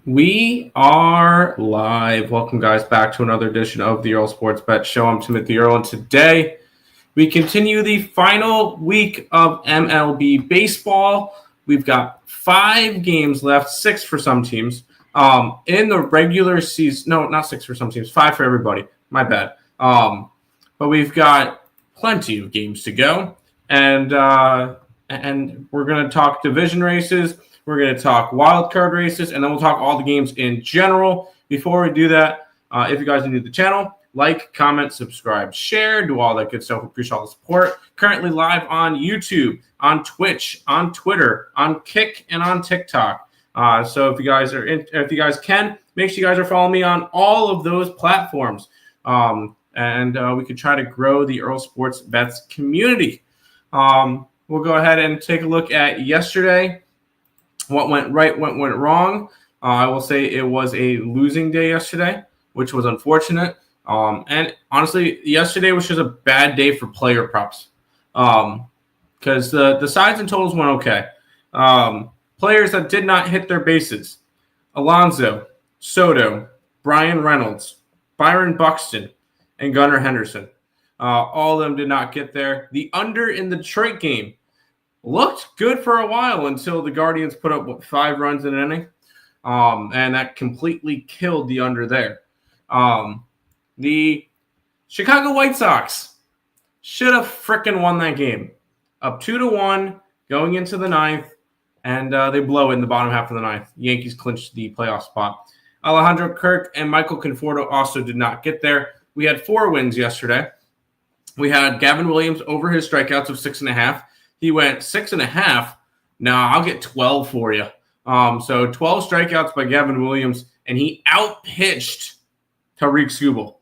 We are live. Welcome, guys, back to another edition of the Earle Sports Bet Show. I'm Timothy Earle, and today we continue the final week of MLB baseball. We've got 5 games left, 6 for some teams. In the regular season, no, not 6 for some teams, 5 for everybody. My bad. But we've got plenty of games to go, and we're going to talk division races. We're going to talk wild card races, and then we'll talk all the games in general. Before we do that, if you guys are new to the channel, like, comment, subscribe, share, do all that good stuff. We appreciate all the support. Currently live on YouTube, on Twitch, on Twitter, on Kick, and on TikTok. So if you guys can, make sure you guys are following me on all of those platforms. And we could try to grow the Earle Sports Bets community. We'll go ahead and take a look at yesterday. What went right, what went wrong. I will say it was a losing day yesterday, which was unfortunate. And honestly, yesterday was just a bad day for player props because the sides and totals went okay. Players that did not hit their bases: Alonso, Soto, Brian Reynolds, Byron Buxton, and Gunnar Henderson. All of them did not get there. The under in the Detroit game looked good for a while until the Guardians put up 5 runs in an inning, and that completely killed the under there. The Chicago White Sox should have frickin' won that game, up 2-1 going into the 9th, and they blow it in the bottom half of the 9th. Yankees clinched the playoff spot. Alejandro Kirk and Michael Conforto also did not get there. We had 4 wins yesterday. We had Gavin Williams over his strikeouts of 6.5. He went 6.5. Now I'll get 12 for you. So 12 strikeouts by Gavin Williams, and he outpitched Tariq Skubal,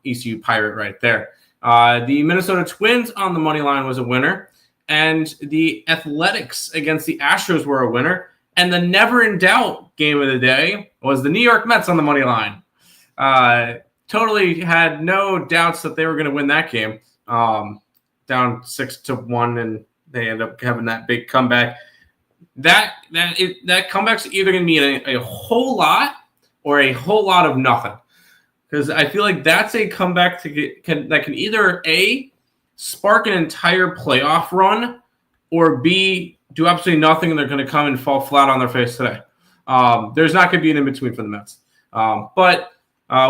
ECU Pirate right there. The Minnesota Twins on the money line was a winner, and the Athletics against the Astros were a winner. And the never in doubt game of the day was the New York Mets on the money line. Totally had no doubts that they were going to win that game. Down 6-1, and they end up having that big comeback. That comeback's either going to be a whole lot or a whole lot of nothing, because I feel like that's a comeback that can either A, spark an entire playoff run, or B, do absolutely nothing, and they're going to come and fall flat on their face today. There's not going to be an in between for the Mets, but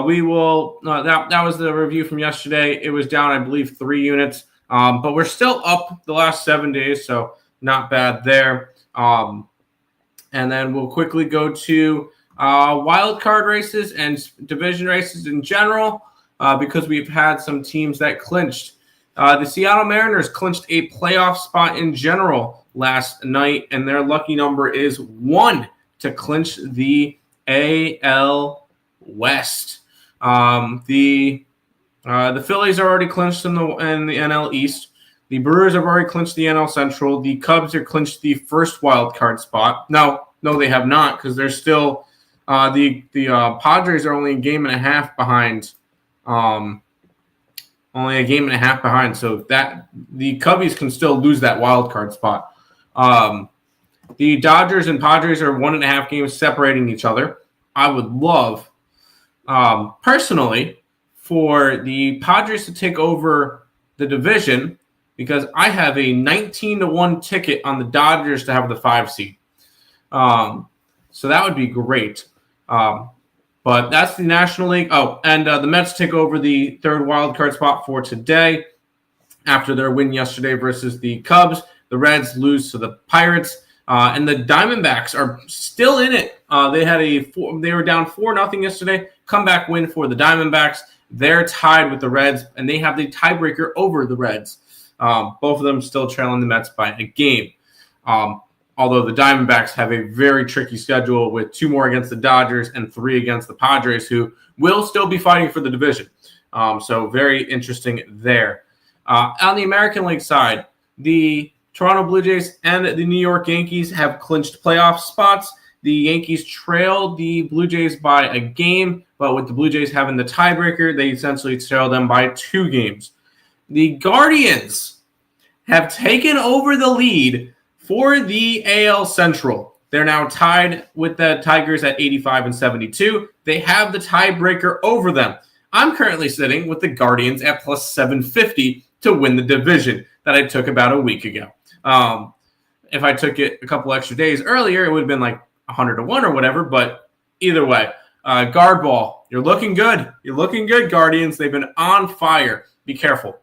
we will. That was the review from yesterday. It was down, I believe, 3 units. But we're still up the last 7 days, so not bad there. And then we'll quickly go to wild card races and division races in general, because we've had some teams that clinched. The Seattle Mariners clinched a playoff spot in general last night, and their lucky number is 1 to clinch the AL West. The Phillies are already clinched in the NL East. The Brewers have already clinched the NL Central. The Cubs have clinched the first wild card spot. No, they have not, because they're still the Padres are only a game and a half behind. So that the Cubbies can still lose that wild card spot. The Dodgers and Padres are 1.5 games separating each other. I would love, personally, for the Padres to take over the division, because I have a 19-1 ticket on the Dodgers to have the 5 seed. So that would be great. But that's the National League. Oh, and the Mets take over the 3rd wild card spot for today after their win yesterday versus the Cubs. The Reds lose to the Pirates, and the Diamondbacks are still in it. They were down 4-0 yesterday. Comeback win for the Diamondbacks. They're tied with the Reds, and they have the tiebreaker over the Reds. Both of them still trailing the Mets by a game. Although the Diamondbacks have a very tricky schedule with 2 more against the Dodgers and 3 against the Padres, who will still be fighting for the division. So very interesting there. On the American League side, the Toronto Blue Jays and the New York Yankees have clinched playoff spots. The Yankees trailed the Blue Jays by a game, but with the Blue Jays having the tiebreaker, they essentially trailed them by 2 games. The Guardians have taken over the lead for the AL Central. They're now tied with the Tigers at 85 and 72. They have the tiebreaker over them. I'm currently sitting with the Guardians at plus 750 to win the division that I took about a week ago. If I took it a couple extra days earlier, it would have been like 100 to 1 or whatever. But either way, guard ball, you're looking good. You're looking good, Guardians. They've been on fire. Be careful.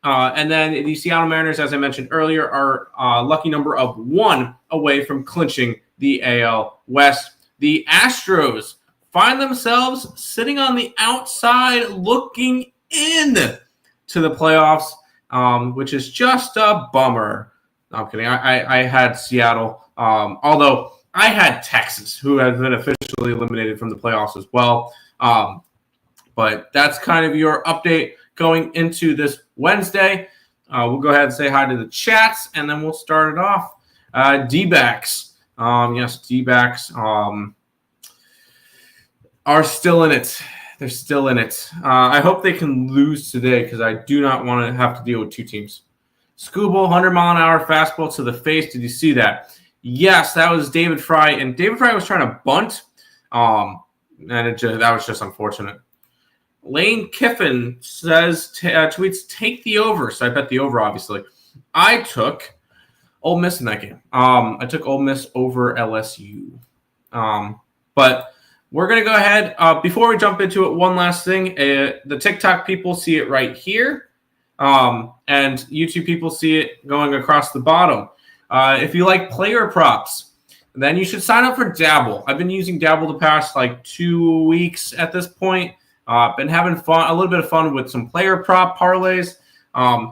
And then the Seattle Mariners, as I mentioned earlier, are lucky number of 1 away from clinching the AL West. The Astros find themselves sitting on the outside looking in to the playoffs, which is just a bummer. No, I'm kidding. I had Seattle, although I had Texas, who has been officially eliminated from the playoffs as well. But that's kind of your update going into this Wednesday. We'll go ahead and say hi to the chats, and then we'll start it off. D-backs. Yes, D-backs are still in it. They're still in it. I hope they can lose today because I do not want to have to deal with 2 teams. Scooble, 100-mile-an-hour fastball to the face. Did you see that? Yes, that was David Fry, and David Fry was trying to bunt, and that was just unfortunate. Lane Kiffin says, tweets, take the over. So I bet the over, obviously. I took Ole Miss in that game. I took Ole Miss over LSU. But we're going to go ahead. Before we jump into it, one last thing. The TikTok people see it right here. And YouTube people see it going across the bottom. If you like player props, then you should sign up for Dabble. I've been using Dabble the past 2 weeks at this point. Been having fun, a little bit of fun with some player prop parlays,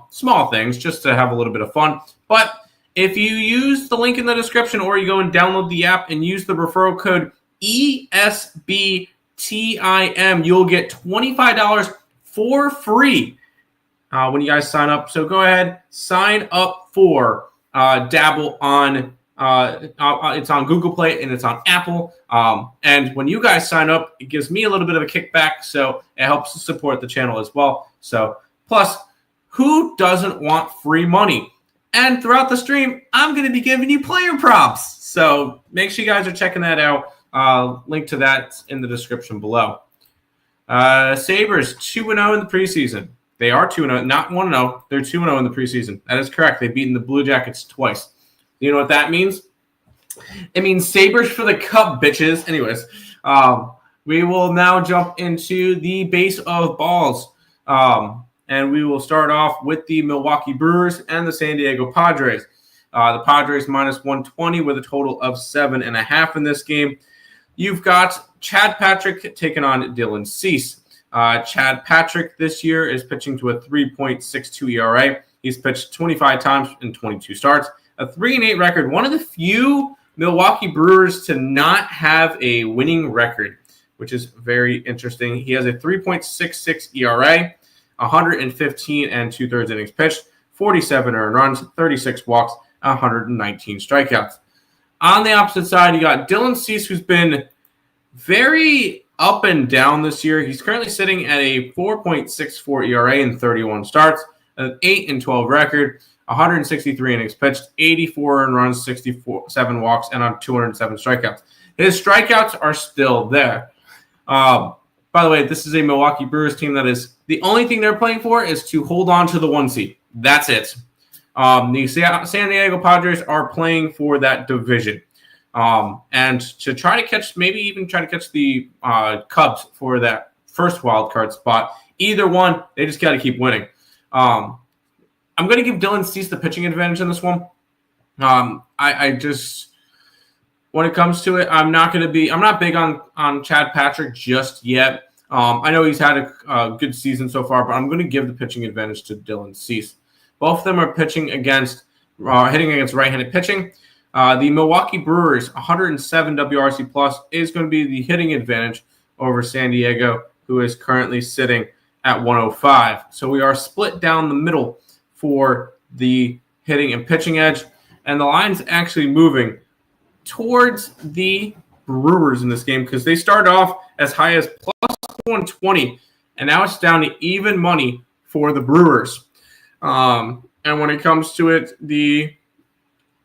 small things just to have a little bit of fun. But if you use the link in the description or you go and download the app and use the referral code ESBTIM, you'll get $25 for free when you guys sign up. So go ahead, sign up for Dabble on it's on Google Play and it's on Apple. And when you guys sign up, it gives me a little bit of a kickback, so it helps support the channel as well. So plus, who doesn't want free money? And throughout the stream, I'm going to be giving you player props. So make sure you guys are checking that out. Link to that in the description below. Sabres 2-0 in the preseason. They are 2-0, not 1-0. They're 2-0 in the preseason. That is correct. They've beaten the Blue Jackets twice. You know what that means? It means Sabres for the cup, bitches. Anyways, we will now jump into the base of balls. And we will start off with the Milwaukee Brewers and the San Diego Padres. The Padres minus 120 with a total of 7.5 in this game. You've got Chad Patrick taking on Dylan Cease. Chad Patrick this year is pitching to a 3.62 ERA. He's pitched 25 times in 22 starts. A 3-8 record, one of the few Milwaukee Brewers to not have a winning record, which is very interesting. He has a 3.66 ERA, 115 and 2/3 innings pitched, 47 earned runs, 36 walks, 119 strikeouts. On the opposite side, you got Dylan Cease, who's been very up and down this year. He's currently sitting at a 4.64 ERA in 31 starts, an 8-12 record. 163 innings pitched, 84 earned runs, 67 walks, and on 207 strikeouts. His strikeouts are still there. By the way, this is a Milwaukee Brewers team that is the only thing they're playing for is to hold on to the 1 seed. That's it. The San Diego Padres are playing for that division. And to try to catch, maybe even try to catch the Cubs for that first wild card spot. Either one, they just got to keep winning. I'm going to give Dylan Cease the pitching advantage in this one. I just, when it comes to it, I'm not big on Chad Patrick just yet. I know he's had a good season so far, but I'm going to give the pitching advantage to Dylan Cease. Both of them are hitting against right-handed pitching. The Milwaukee Brewers, 107 WRC plus, is going to be the hitting advantage over San Diego, who is currently sitting at 105. So we are split down the middle for the hitting and pitching edge, and the line's actually moving towards the Brewers in this game because they started off as high as plus 120, and now it's down to even money for the Brewers. And when it comes to it, the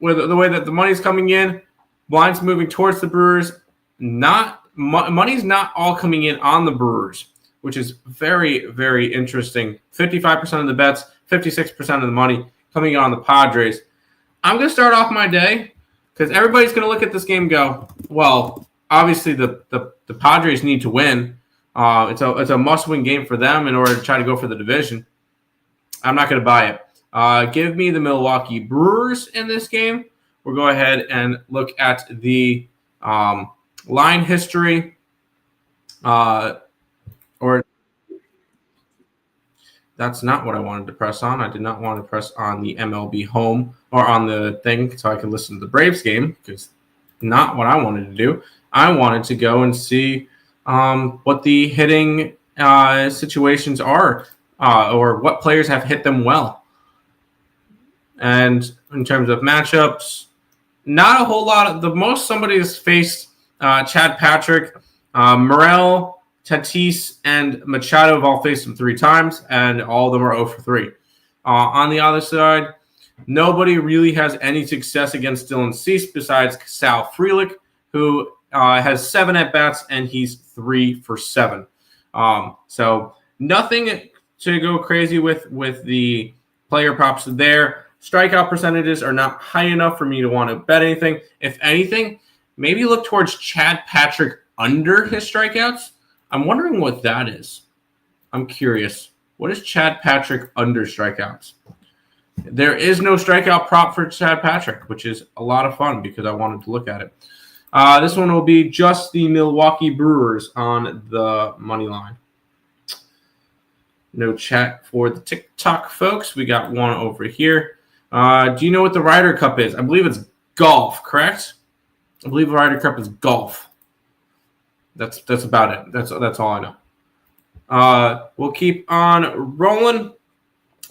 way that the money's coming in, Blinds moving towards the Brewers. Money's not all coming in on the Brewers, which is very, very interesting. 55% of the bets, 56% of the money coming in on the Padres. I'm going to start off my day because everybody's going to look at this game and go, well, obviously the Padres need to win. It's a must-win game for them in order to try to go for the division. I'm not going to buy it. Give me the Milwaukee Brewers in this game. We'll go ahead and look at the line history. Or that's not what I wanted to press on. I did not want to press on the MLB home or on the thing so I could listen to the Braves game, because not what I wanted to do. I wanted to go and see what the hitting situations are or what players have hit them well. And in terms of matchups, not a whole lot. The most somebody has faced Chad Patrick, Morel, Tatis, and Machado have all faced him 3 times, and all of them are 0 for 3. On the other side, nobody really has any success against Dylan Cease besides Sal Frelick, who has 7 at-bats, and he's 3 for 7. So nothing to go crazy with the player props there. Strikeout percentages are not high enough for me to want to bet anything. If anything, maybe look towards Chad Patrick under his strikeouts. I'm wondering what that is. I'm curious. What is Chad Patrick under strikeouts? There is no strikeout prop for Chad Patrick, which is a lot of fun because I wanted to look at it. This one will be just the Milwaukee Brewers on the money line. No chat for the TikTok folks. We got one over here. Do you know what the Ryder Cup is? I believe it's golf, correct? I believe the Ryder Cup is golf. That's about it. That's all I know. We'll keep on rolling.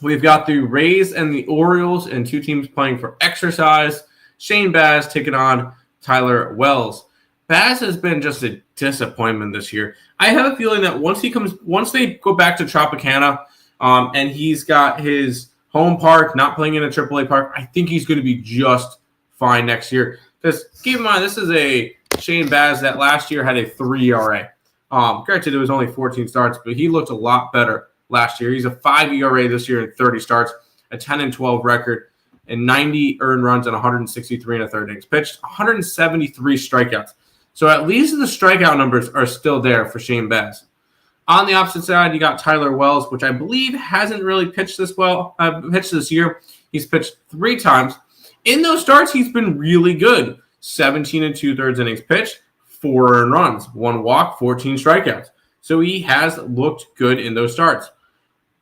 We've got the Rays and the Orioles and 2 teams playing for exercise. Shane Baz taking on Tyler Wells. Baz has been just a disappointment this year. I have a feeling that once they go back to Tropicana, and he's got his home park, not playing in a AAA park, I think he's going to be just fine next year. Because keep in mind, this is a Shane Baz that last year had a 3 ERA. Granted, it was only 14 starts, but he looked a lot better last year. He's a 5 ERA this year in 30 starts, a 10-12 record, and 90 earned runs and 163 1/3 innings pitched, 173 strikeouts. So at least the strikeout numbers are still there for Shane Baz. On the opposite side, you got Tyler Wells, which I believe hasn't really pitched this year. He's pitched 3 times. In those starts, he's been really good. 17 2/3 innings pitched, 4 earned runs, 1 walk, 14 strikeouts. So he has looked good in those starts.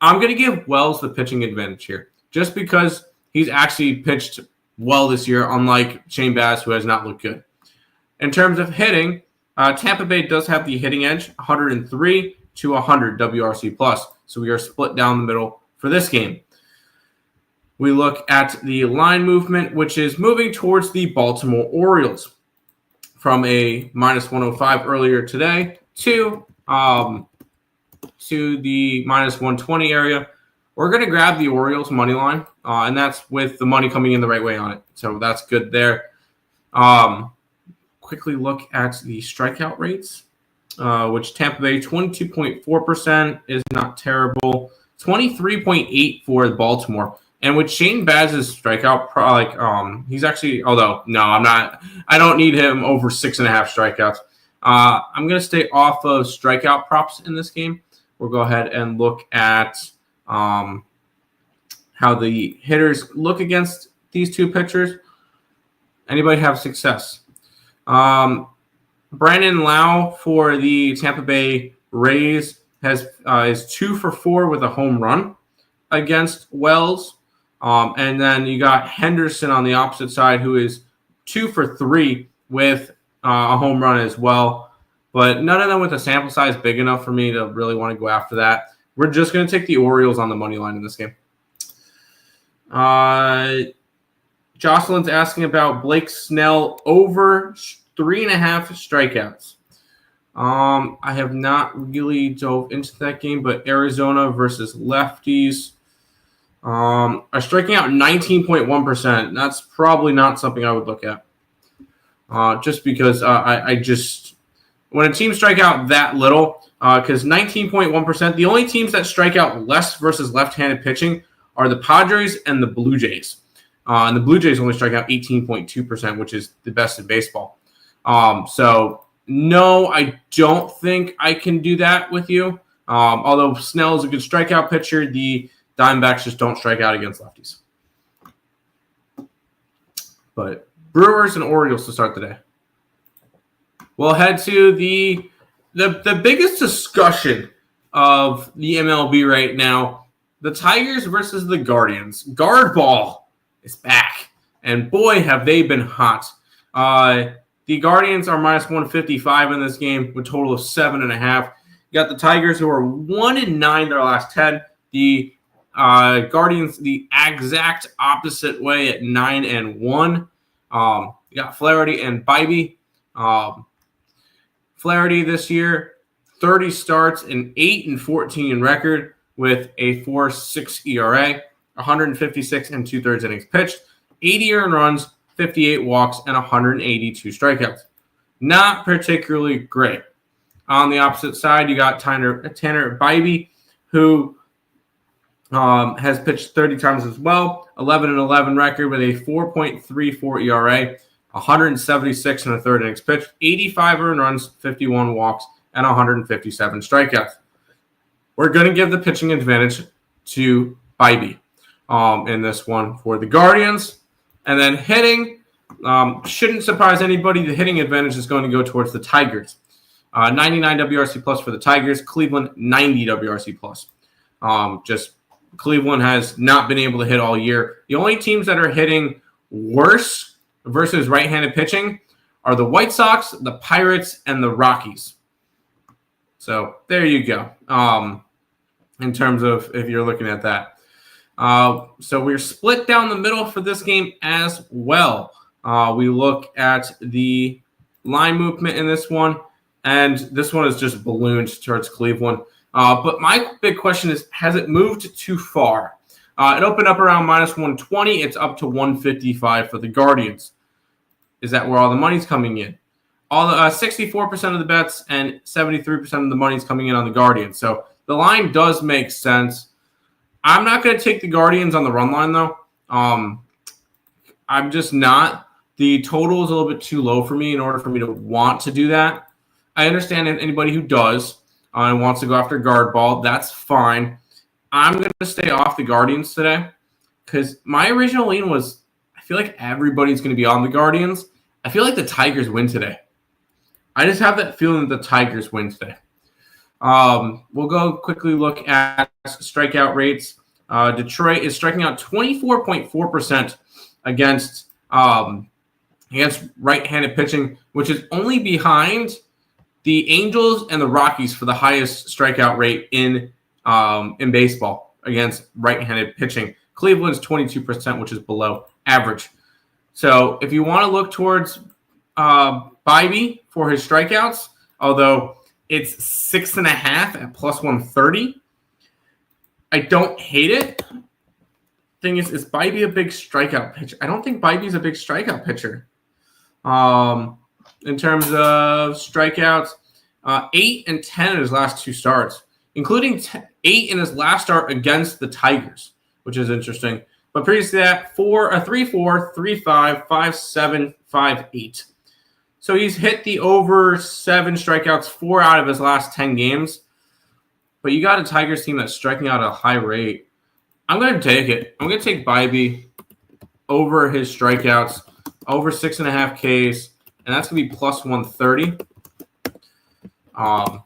I'm going to give Wells the pitching advantage here, just because he's actually pitched well this year, unlike Shane Baz, who has not looked good. In terms of hitting, Tampa Bay does have the hitting edge, 103 to 100 WRC+. So we are split down the middle for this game. We look at the line movement, which is moving towards the Baltimore Orioles from a -105 earlier today to the -120 area. We're going to grab the Orioles money line, and that's with the money coming in the right way on it. So that's good there. Quickly look at the strikeout rates, which Tampa Bay 22.4% is not terrible. 23.8 for Baltimore. And with Shane Baz's strikeout, he's actually, although, no, I don't need him over 6.5 strikeouts. I'm going to stay off of strikeout props in this game. We'll go ahead and look at how the hitters look against these 2 pitchers. Anybody have success? Brandon Lau for the Tampa Bay Rays is 2 for 4 with a home run against Wells. And then you got Henderson on the opposite side, who is 2 for 3 with a home run as well. But none of them with a sample size big enough for me to really want to go after that. We're just going to take the Orioles on the money line in this game. Jocelyn's asking about Blake Snell over 3.5 strikeouts. I have not really dove into that game, but Arizona versus lefties are striking out 19.1%. That's probably not something I would look at. just because I just when a team strike out that little, because 19.1%, the only teams that strike out less versus left-handed pitching are the Padres and the Blue Jays. And the Blue Jays only strike out 18.2%, which is the best in baseball. So, no, I don't think I can do that with you. Although Snell is a good strikeout pitcher, the Diamondbacks just don't strike out against lefties. But Brewers and Orioles to start the day. We'll head to the biggest discussion of the MLB right now, the Tigers versus the Guardians. Guard ball is back, and boy, have they been hot. The Guardians are minus 155 in this game with a total of 7.5. You got the Tigers who are 1-9 their last 10. The Guardians the exact opposite way at 9-1. You got Flaherty and Bybee. Flaherty this year, 30 starts, an 8-14 in record with a 4.6 ERA, 156 and 2/3 innings pitched, 80 earned runs, 58 walks, and 182 strikeouts. Not particularly great. On the opposite side, you got Tanner Bybee, who has pitched 30 times as well, 11-11 record with a 4.34 ERA, 176 and 1/3 innings pitched, 85 earned runs, 51 walks, and 157 strikeouts. We're going to give the pitching advantage to Bybee in this one for the Guardians. And then hitting, shouldn't surprise anybody. The hitting advantage is going to go towards the Tigers. 99 WRC plus for the Tigers. Cleveland, 90 WRC plus. Just Cleveland has not been able to hit all year. The only teams that are hitting worse versus right-handed pitching are the White Sox, the Pirates, and the Rockies. So there you go. In terms of if you're looking at that. So we're split down the middle for this game as well. We look at the line movement in this one, and this one is just ballooned towards Cleveland. But my big question is, has it moved too far? It opened up around minus 120. It's up to 155 for the Guardians. Is that where all the money's coming in? All the 64% of the bets and 73% of the money's coming in on the Guardians. So the line does make sense. I'm not going to take the Guardians on the run line, though. I'm just not. The total is a little bit too low for me in order for me to want to do that. I understand anybody who does and wants to go after guard ball. That's fine. I'm going to stay off the Guardians today because my original lean was I feel like everybody's going to be on the Guardians. I feel like the Tigers win today. I just have that feeling that the Tigers win today. We'll go quickly look at strikeout rates. Detroit is striking out 24.4% against right-handed pitching, which is only behind the Angels and the Rockies for the highest strikeout rate in baseball against right-handed pitching. Cleveland's 22%, which is below average. So if you want to look towards Bybee for his strikeouts, although it's 6.5 at plus 130, I don't hate it. Thing is Bybee a big strikeout pitcher? I don't think Bybee's a big strikeout pitcher. In terms of strikeouts, 8 and 10 in his last two starts, including 8 in his last start against the Tigers, which is interesting. But previous to that, 3-4, 3-5, 5-7, 5-8. So he's hit the over 7 strikeouts 4 out of his last 10 games. But you got a Tigers team that's striking out at a high rate. I'm going to take it. I'm going to take Bybee over his strikeouts, over 6.5 Ks, and that's going to be plus 130. I'm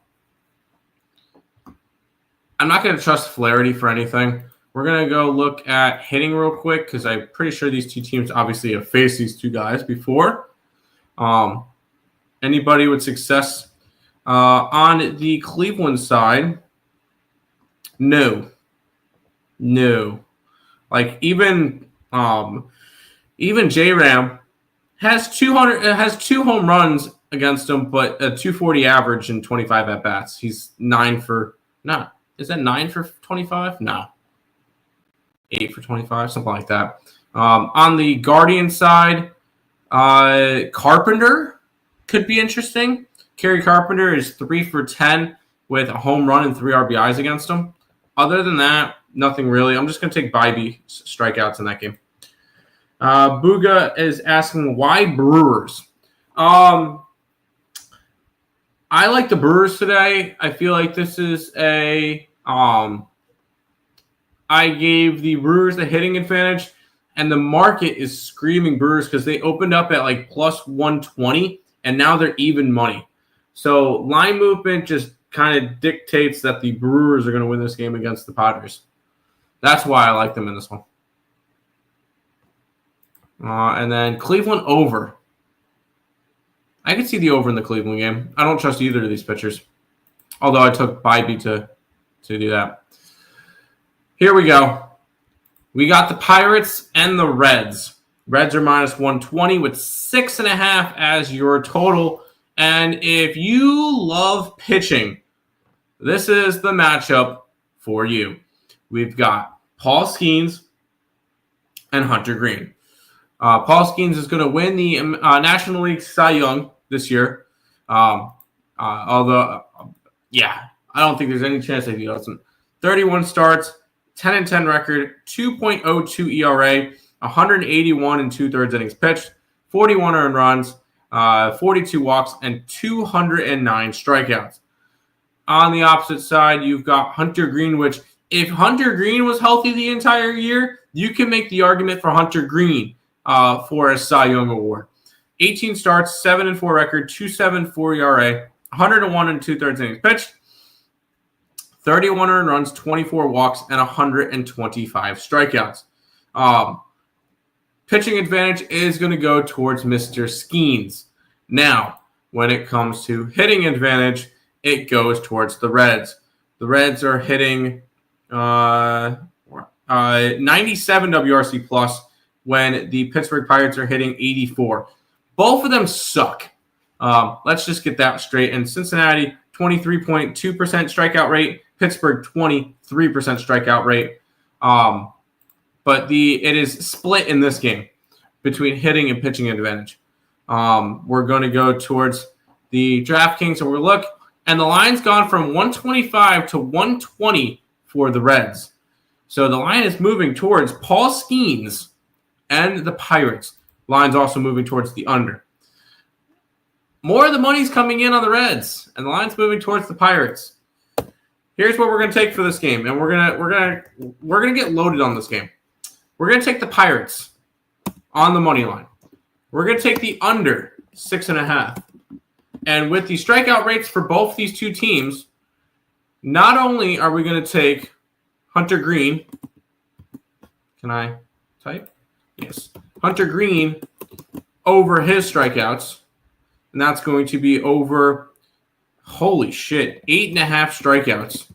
not going to trust Flaherty for anything. We're going to go look at hitting real quick because I'm pretty sure these two teams obviously have faced these two guys before. Anybody with success on the Cleveland side? No. Like even J-Ram has 2 home runs against him, but a 240 average and 25 at bats. He's 9 for no. Is that 9 for 25? No. 8 for 25, something like that. On the Guardian side, Carpenter could be interesting. Kerry Carpenter is 3 for 10 with a home run and 3 RBIs against him. Other than that, nothing really. I'm just going to take Bybee strikeouts in that game. Booga is asking, why Brewers? I like the Brewers today. I feel like this is I gave the Brewers the hitting advantage, and the market is screaming Brewers because they opened up at like plus 120, and now they're even money. So line movement just kind of dictates that the Brewers are going to win this game against the Padres. That's why I like them in this one. And then Cleveland over. I could see the over in the Cleveland game. I don't trust either of these pitchers, although I took Bybee to do that. Here we go. We got the Pirates and the Reds. Reds are minus 120 with 6.5 as your total. And if you love pitching, this is the matchup for you. We've got Paul Skeens and Hunter Green. Paul Skeens is going to win the National League Cy Young this year. Although, I don't think there's any chance that he doesn't. 31 starts, 10-10 record, 2.02 ERA, 181 and 2/3 innings pitched, 41 earned runs, 42 walks, and 209 strikeouts. On the opposite side, you've got Hunter Green, which if Hunter Green was healthy the entire year, you can make the argument for Hunter Green for a Cy Young Award. 18 starts, 7-4 record, 2.74 ERA, 101 and 2/3 innings pitched, 31 earned runs, 24 walks, and 125 strikeouts. Pitching advantage is going to go towards Mr. Skeens. Now, when it comes to hitting advantage, it goes towards the Reds. The Reds are hitting 97 WRC plus when the Pittsburgh Pirates are hitting 84. Both of them suck. Let's just get that straight. And Cincinnati, 23.2% strikeout rate. Pittsburgh, 23% strikeout rate. But it is split in this game between hitting and pitching advantage. We're going to go towards the DraftKings, and we'll look. And the line's gone from 125 to 120 for the Reds. So the line is moving towards Paul Skeens and the Pirates. Line's also moving towards the under. More of the money's coming in on the Reds, and the line's moving towards the Pirates. Here's what we're going to take for this game, and we're gonna get loaded on this game. We're going to take the Pirates on the money line. We're going to take the under 6.5. And with the strikeout rates for both these two teams, not only are we going to take Hunter Green. Can I type? Yes. Hunter Green over his strikeouts. And that's going to be over, holy shit, 8.5 strikeouts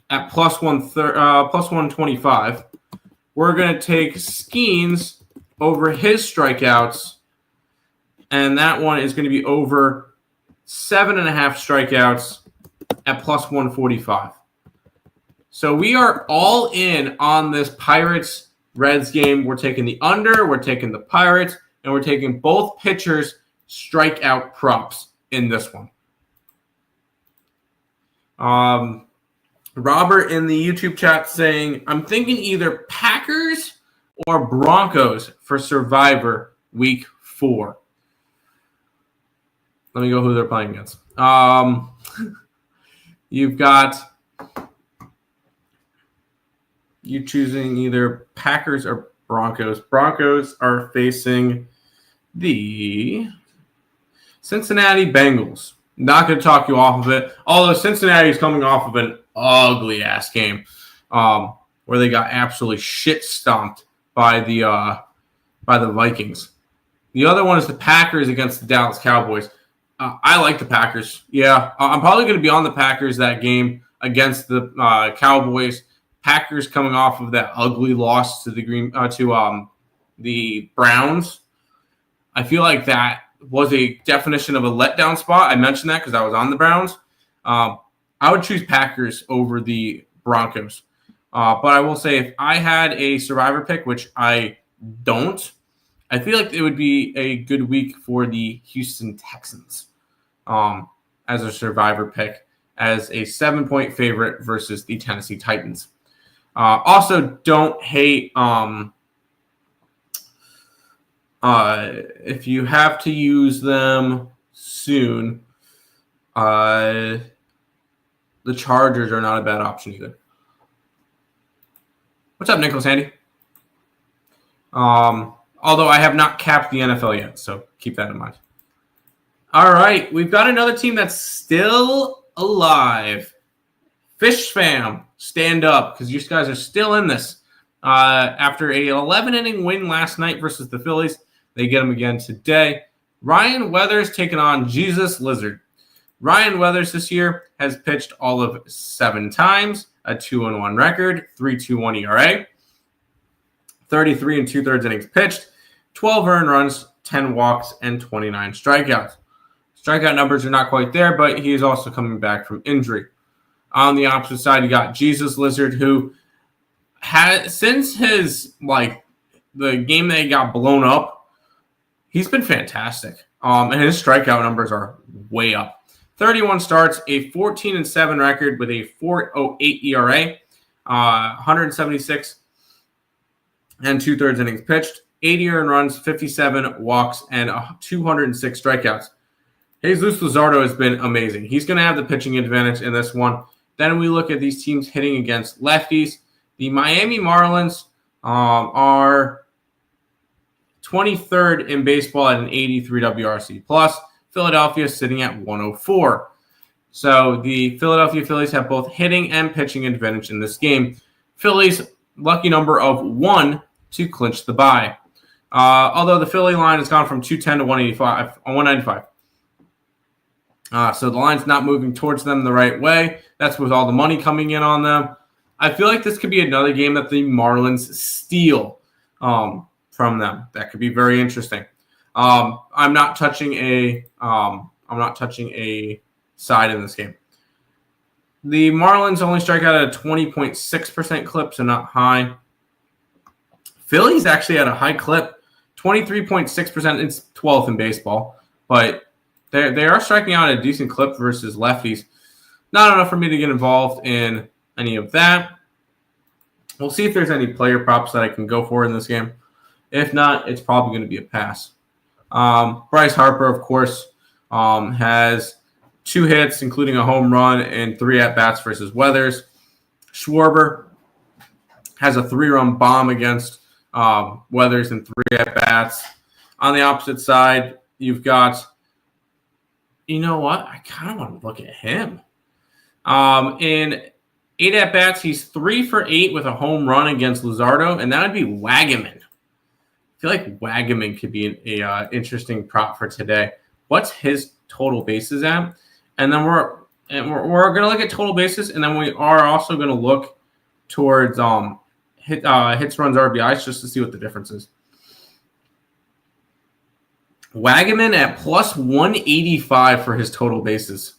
at plus 125. We're going to take Skeens over his strikeouts. And that one is going to be over 7.5 strikeouts at plus 145. So we are all in on this Pirates-Reds game. We're taking the under, we're taking the Pirates, and we're taking both pitchers' strikeout props in this one. Robert in the YouTube chat saying, I'm thinking either Packers or Broncos for Survivor Week 4. Let me go who they're playing against. You've got you choosing either Packers or Broncos. Broncos are facing the Cincinnati Bengals. Not going to talk you off of it, although Cincinnati is coming off of an ugly-ass game where they got absolutely shit-stomped by the Vikings. The other one is the Packers against the Dallas Cowboys. I like the Packers. Yeah, I'm probably going to be on the Packers that game against the Cowboys. Packers coming off of that ugly loss to the Browns. I feel like that was a definition of a letdown spot. I mentioned that because I was on the Browns. I would choose Packers over the Broncos. But I will say if I had a survivor pick, which I don't, I feel like it would be a good week for the Houston Texans as a survivor pick, as a 7-point favorite versus the Tennessee Titans. Also, don't hate if you have to use them soon. The Chargers are not a bad option either. What's up, Nicholas Handy? Although I have not capped the NFL yet, so keep that in mind. All right, we've got another team that's still alive. Fish fam, stand up, because you guys are still in this. After an 11-inning win last night versus the Phillies, they get them again today. Ryan Weathers taking on Jesus Lizard. Ryan Weathers this year has pitched all of 7 times, a 2-1 record, 3.21 ERA, 33 2/3 innings pitched, 12 earned runs, 10 walks, and 29 strikeouts. Strikeout numbers are not quite there, but he is also coming back from injury. On the opposite side, you got Jesus Lizard, who has, since his, the game that he got blown up, he's been fantastic. And his strikeout numbers are way up. 31 starts, a 14-7 record with a 4.08 ERA, 176 2/3 innings pitched, 80 earned runs, 57 walks, and 206 strikeouts. Jesus Luzardo has been amazing. He's going to have the pitching advantage in this one. Then we look at these teams hitting against lefties. The Miami Marlins are 23rd in baseball at an 83 WRC+. Philadelphia sitting at 104. So the Philadelphia Phillies have both hitting and pitching advantage in this game. Phillies, lucky number of 1 to clinch the bye. Although the Philly line has gone from 210 to 195. So the line's not moving towards them the right way. That's with all the money coming in on them. I feel like this could be another game that the Marlins steal from them. That could be very interesting. I'm not touching a side in this game. The Marlins only strike out at a 20.6% clip, so not high. Phillies actually at a high clip, 23.6%. It's 12th in baseball, but they are striking out at a decent clip versus lefties. Not enough for me to get involved in any of that. We'll see if there's any player props that I can go for in this game. If not, it's probably going to be a pass. Bryce Harper, of course, has 2 hits, including a home run, and 3 at-bats versus Weathers. Schwarber has a 3-run bomb against Weathers and 3 at-bats. On the opposite side, you've got, you know what? I kind of want to look at him. In 8 at-bats, he's 3 for 8 with a home run against Luzardo, and that would be Wagaman. I feel like Wagaman could be an interesting prop for today. What's his total bases at? And then we're going to look at total bases, and then we are also going to look towards hits, runs, RBIs, just to see what the difference is. Wagaman at plus 185 for his total bases.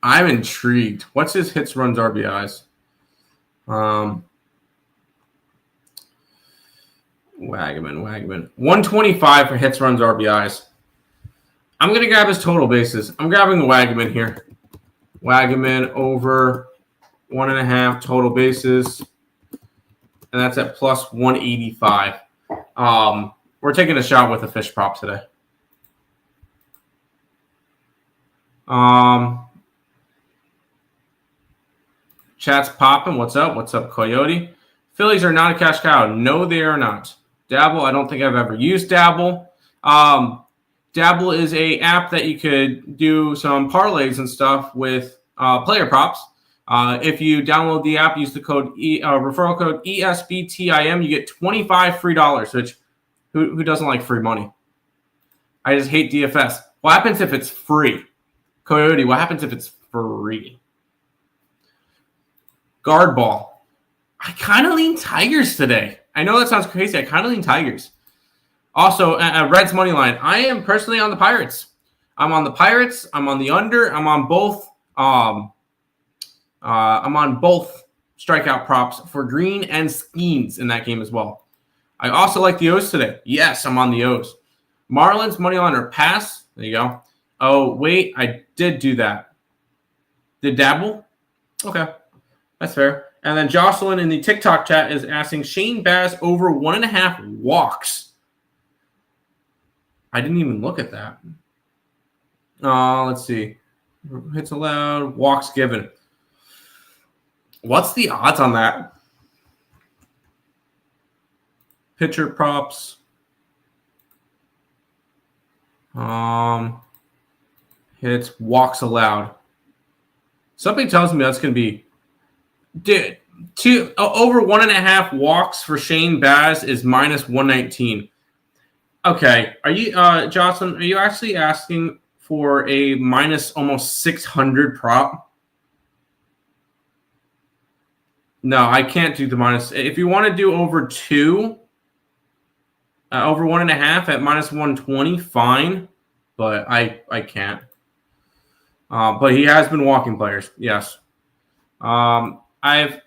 I'm intrigued. What's his hits, runs, RBIs? Wagaman. 125 for hits, runs, RBIs. I'm going to grab his total bases. I'm grabbing the Wagaman here. Wagaman over 1.5 total bases. And that's at plus 185. We're taking a shot with a fish prop today. Chat's popping. What's up? What's up, Coyote? Phillies are not a cash cow. No, they are not. Dabble, I don't think I've ever used Dabble. Dabble is a app that you could do some parlays and stuff with player props. If you download the app, use the code referral code ESBTIM, you get $25 free dollars, which who doesn't like free money? I just hate DFS. What happens if it's free? Coyote, what happens if it's free? Guard ball. I kind of lean Tigers today. I know that sounds crazy. I kind of lean Tigers. Also, Reds money line. I am personally on the Pirates. I'm on the Pirates. I'm on the under. I'm on both. I'm on both strikeout props for Green and Skeens in that game as well. I also like the O's today. Yes, I'm on the O's. Marlins, money line or pass. There you go. Oh, wait, I did do that. Did dabble? Okay, that's fair. And then Jocelyn in the TikTok chat is asking Shane Baz over 1.5 walks. I didn't even look at that. Let's see. Hits allowed, walks given. What's the odds on that? Pitcher props. Hits, walks allowed. Something tells me that's going to be over 1.5 walks for Shane Baz is minus 119. Okay, are you, Jocelyn? Are you actually asking for a minus almost 600 prop? No, I can't do the minus. If you want to do over 2, over 1.5 at minus 120, fine, but I can't. But he has been walking players, yes. I've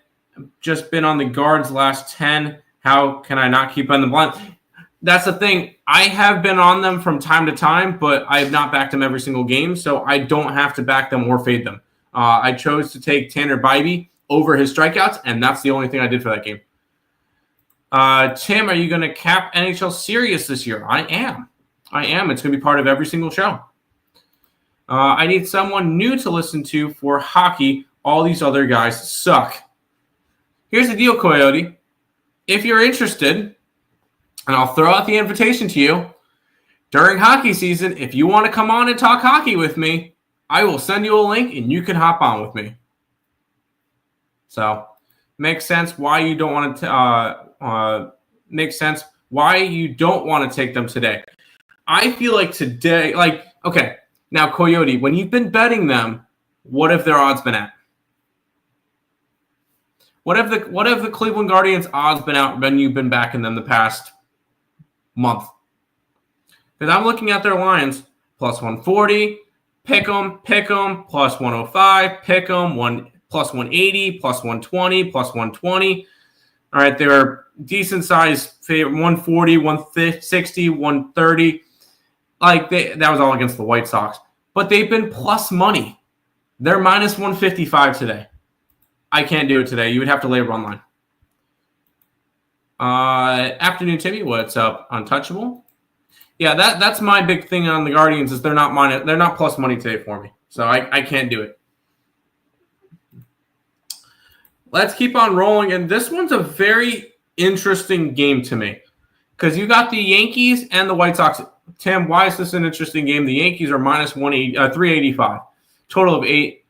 just been on the guards last 10. How can I not keep on the blind? That's the thing. I have been on them from time to time, but I have not backed them every single game, so I don't have to back them or fade them. I chose to take Tanner Bybee over his strikeouts, and that's the only thing I did for that game. Tim, are you going to cap NHL Serious this year? I am. It's going to be part of every single show. I need someone new to listen to for hockey. All these other guys suck. Here's the deal, Coyote. If you're interested, and I'll throw out the invitation to you, during hockey season, if you want to come on and talk hockey with me, I will send you a link and you can hop on with me. So, makes sense why you don't want to take them today. I feel like today, okay, now Coyote, when you've been betting them, what have their odds been at? What have the Cleveland Guardians odds been out when you've been backing them the past month? Because I'm looking at their lines, plus 140, pick them, plus 105, pick them, plus 180, plus 120, plus 120. All right, they're decent size favorite, 140, 160, 130. That was all against the White Sox. But they've been plus money. They're minus 155 today. I can't do it today. You would have to labor online. Afternoon, Timmy. What's up? Untouchable. Yeah, that's my big thing on the Guardians is they're not plus money today for me. So I can't do it. Let's keep on rolling. And this one's a very interesting game to me. Because you got the Yankees and the White Sox. Tim, why is this an interesting game? The Yankees are minus 385. Total of 8.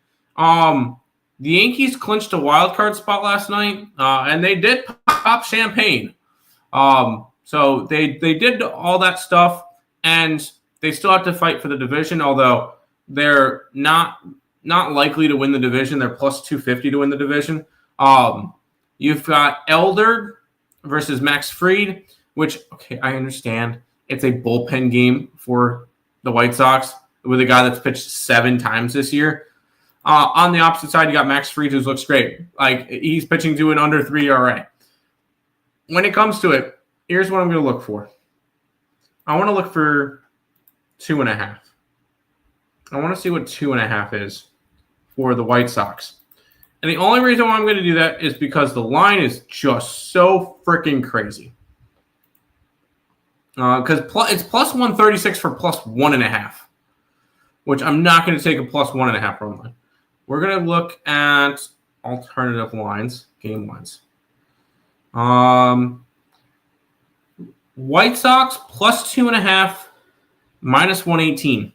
The Yankees clinched a wild card spot last night, and they did pop champagne. So they did all that stuff, and they still have to fight for the division, although they're not likely to win the division. They're plus 250 to win the division. You've got Elder versus Max Fried, which, okay, I understand. It's a bullpen game for the White Sox with a guy that's pitched 7 times this year. On the opposite side, you got Max Fried, who looks great. He's pitching to an under 3 ERA. When it comes to it, here's what I'm going to look for. I want to look for 2.5. I want to see what 2.5 is for the White Sox. And the only reason why I'm going to do that is because the line is just so freaking crazy. Because it's plus 136 for plus 1.5, which I'm not going to take a plus 1.5 run line. We're going to look at alternative lines, game lines. White Sox plus 2.5, minus 118.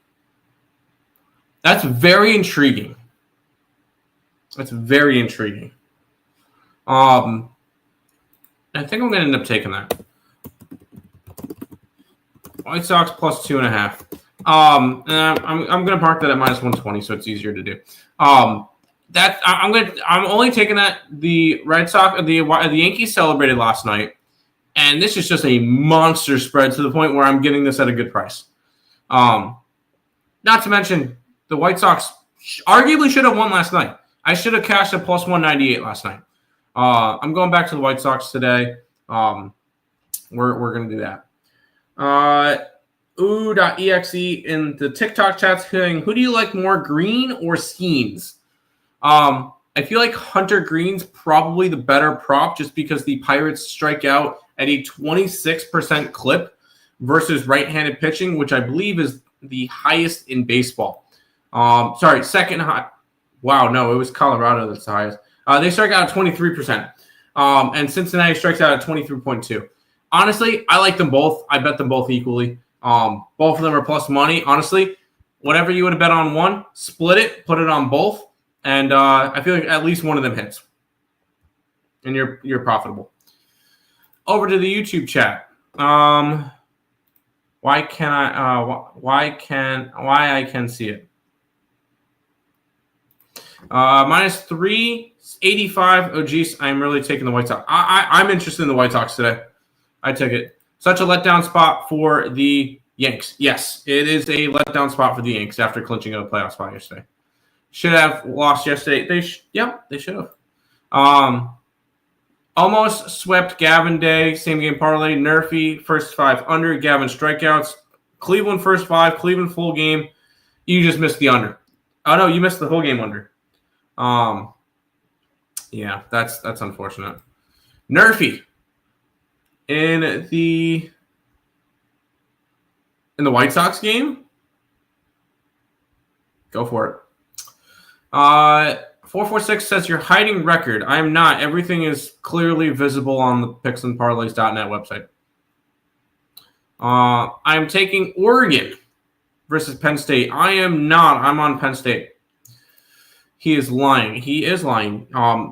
That's very intriguing. I think I'm going to end up taking that. White Sox plus 2.5. I'm going to park that at minus 120, so it's easier to do. I'm only taking that. The Red Sox, the Yankees celebrated last night, and this is just a monster spread to the point where I'm getting this at a good price. Not to mention the White Sox arguably should have won last night. I should have cashed a plus 198 last night. I'm going back to the White Sox today. We're going to do that. Ooh.exe in the TikTok chat's saying, who do you like more, Green or Skeens? I feel like Hunter Green's probably the better prop just because the Pirates strike out at a 26% clip versus right-handed pitching, which I believe is the highest in baseball. Second high. Wow, no, it was Colorado that's the highest. They strike out at 23%. And Cincinnati strikes out at 23.2. Honestly, I like them both. I bet them both equally. Both of them are plus money. Honestly, whatever you would have bet on one, split it, put it on both. And I feel like at least one of them hits, and you're profitable. Over to the YouTube chat. Why I can see it? Minus 385. Oh, geez, I'm really taking the White Sox. I'm interested in the White Sox today. I took it. Such a letdown spot for the Yanks. Yes, it is a letdown spot for the Yanks after clinching a playoff spot yesterday. Should have lost yesterday. They should have. Almost swept Gavin Day. Same game parlay. Nerfy, first 5 under. Gavin strikeouts. Cleveland first 5. Cleveland full game. You just missed the under. Oh, no, you missed the whole game under. Yeah, that's unfortunate. Nerfy in the White Sox game. Go for it. 446 says you're hiding record. I am not. Everything is clearly visible on the picksandparlays.net website. I'm taking Oregon versus Penn State. I am not. I'm on Penn State. He is lying. He is lying.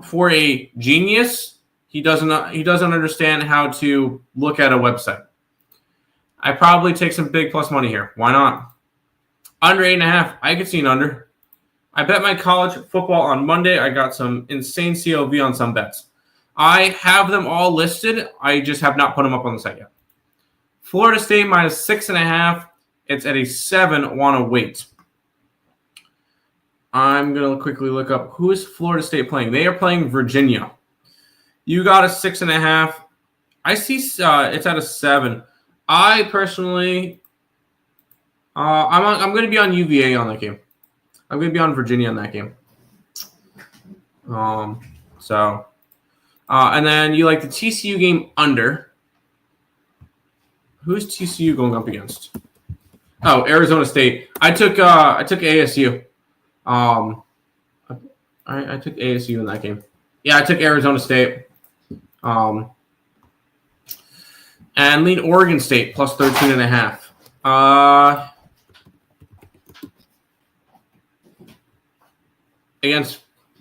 For a genius, he doesn't understand how to look at a website. I probably take some big plus money here. Why not? Under 8.5. I could see an under. I bet my college football on Monday. I got some insane COV on some bets. I have them all listed. I just have not put them up on the site yet. Florida State minus 6.5. It's at a 7. Want to wait. I'm going to quickly look up who is Florida State playing. They are playing Virginia. You got a 6.5. I see it's at a 7. I personally, I'm going to be on UVA on that game. I'm going to be on Virginia in that game. And then you like the TCU game under. Who's TCU going up against? Oh, Arizona State. I took ASU. I took ASU in that game. Yeah, I took Arizona State. And lead Oregon State plus 13.5.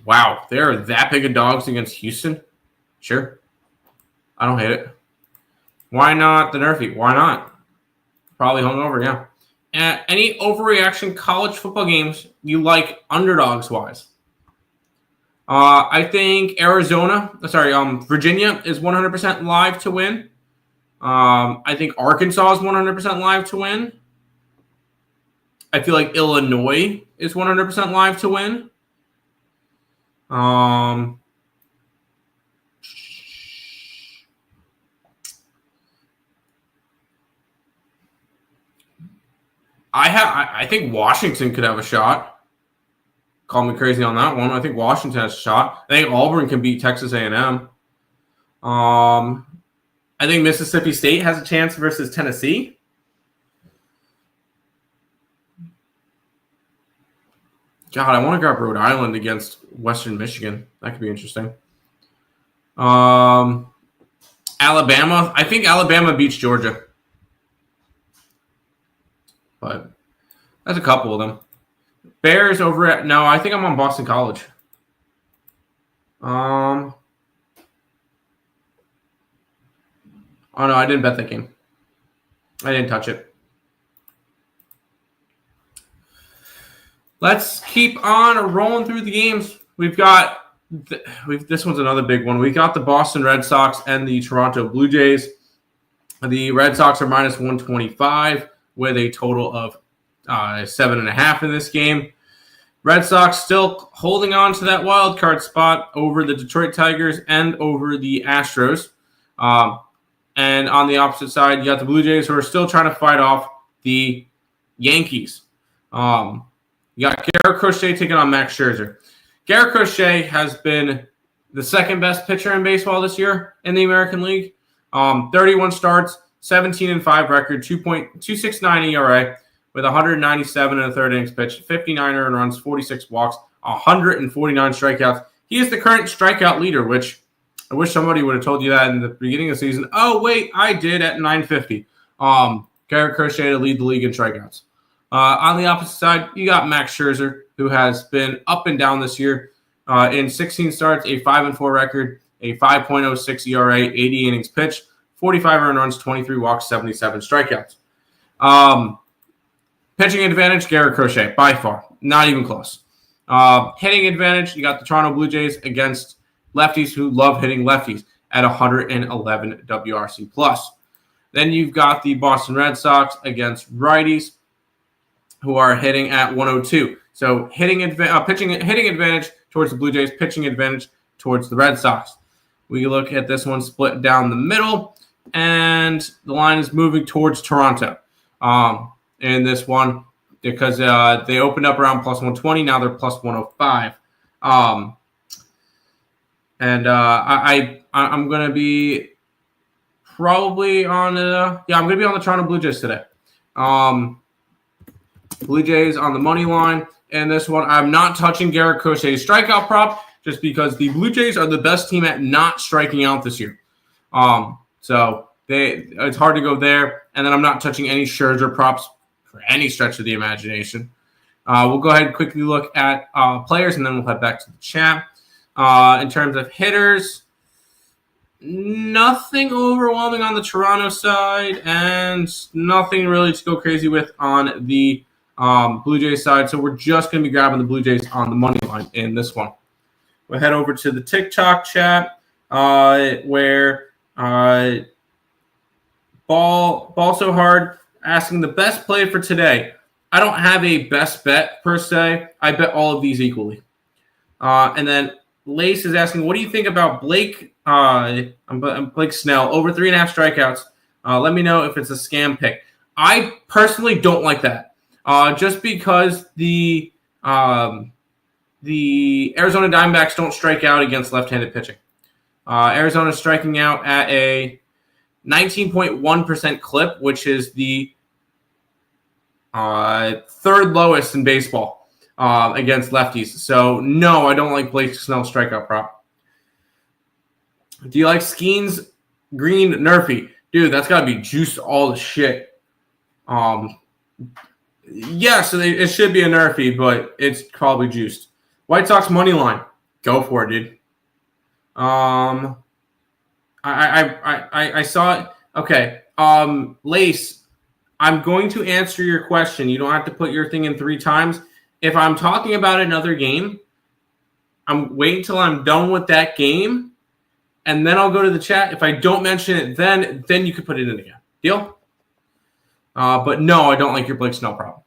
Wow, they're that big of dogs against Houston? Sure. I don't hate it. Why not the Nerfy? Why not? Probably hungover, yeah. Any overreaction college football games you like underdogs-wise? I think Virginia is 100% live to win. I think Arkansas is 100% live to win. I feel like Illinois is 100% live to win. I think Washington could have a shot. Call me crazy on that one. I think Washington has a shot. I think Auburn can beat Texas A&M. I think Mississippi State has a chance versus Tennessee. God, I want to grab Rhode Island against Western Michigan. That could be interesting. Alabama. I think Alabama beats Georgia. But that's a couple of them. Bears over at... No, I think I'm on Boston College. Oh, no, I didn't bet that game. I didn't touch it. Let's keep on rolling through the games. We've got... this one's another big one. We got the Boston Red Sox and the Toronto Blue Jays. The Red Sox are minus 125 with a total of 7.5 in this game. Red Sox still holding on to that wild card spot over the Detroit Tigers and over the Astros. And on the opposite side, you got the Blue Jays, who are still trying to fight off the Yankees. You got Garrett Crochet taking on Max Scherzer. Garrett Crochet has been the second best pitcher in baseball this year in the American League. 31 starts, 17-5 record, 2.269 ERA with 197 in the third innings pitched, 59 earned runs, 46 walks, 149 strikeouts. He is the current strikeout leader, which I wish somebody would have told you that in the beginning of the season. Oh, wait, I did at 950. Garrett Crochet to lead the league in strikeouts. On the opposite side, you got Max Scherzer, who has been up and down this year. In 16 starts, a 5-4 record, a 5.06 ERA, 80 innings pitched, 45 earned runs, 23 walks, 77 strikeouts. Pitching advantage, Garrett Crochet, by far. Not even close. Hitting advantage, you got the Toronto Blue Jays against lefties who love hitting lefties at 111 WRC+. Then you've got the Boston Red Sox against righties who are hitting at 102. So hitting advantage towards the Blue Jays, pitching advantage towards the Red Sox. We look at this one split down the middle, and the line is moving towards Toronto in this one because they opened up around plus 120. Now they're plus 105. I'm going to be probably on I'm going to be on the Toronto Blue Jays today. Blue Jays on the money line. And this one, I'm not touching Garrett Crochet's strikeout prop just because the Blue Jays are the best team at not striking out this year. So it's hard to go there. And then I'm not touching any Scherzer props for any stretch of the imagination. We'll go ahead and quickly look at players, and then we'll head back to the chat. In terms of hitters, nothing overwhelming on the Toronto side, and nothing really to go crazy with on the Blue Jays side. So we're just going to be grabbing the Blue Jays on the money line in this one. We'll head over to the TikTok chat where Ball So Hard asking the best play for today. I don't have a best bet per se. I bet all of these equally. And then Lace is asking, what do you think about Blake Snell over 3.5 strikeouts? Let me know if it's a scam pick. I personally don't like that. Just because the Arizona Diamondbacks don't strike out against left-handed pitching. Arizona's striking out at a 19.1% clip, which is the third lowest in baseball against lefties. So, no, I don't like Blake Snell's strikeout prop. Do you like Skeens Green Nerfy? Dude, that's got to be juiced all the shit. Yes, it should be a Nerfy, but it's probably juiced. White Sox money line. Go for it, dude. I saw it. Okay. Lace, I'm going to answer your question. You don't have to put your thing in 3 times. If I'm talking about another game, I'm waiting till I'm done with that game, and then I'll go to the chat. If I don't mention it, then you could put it in again. Deal? But no, I don't like your Blake Snell problem.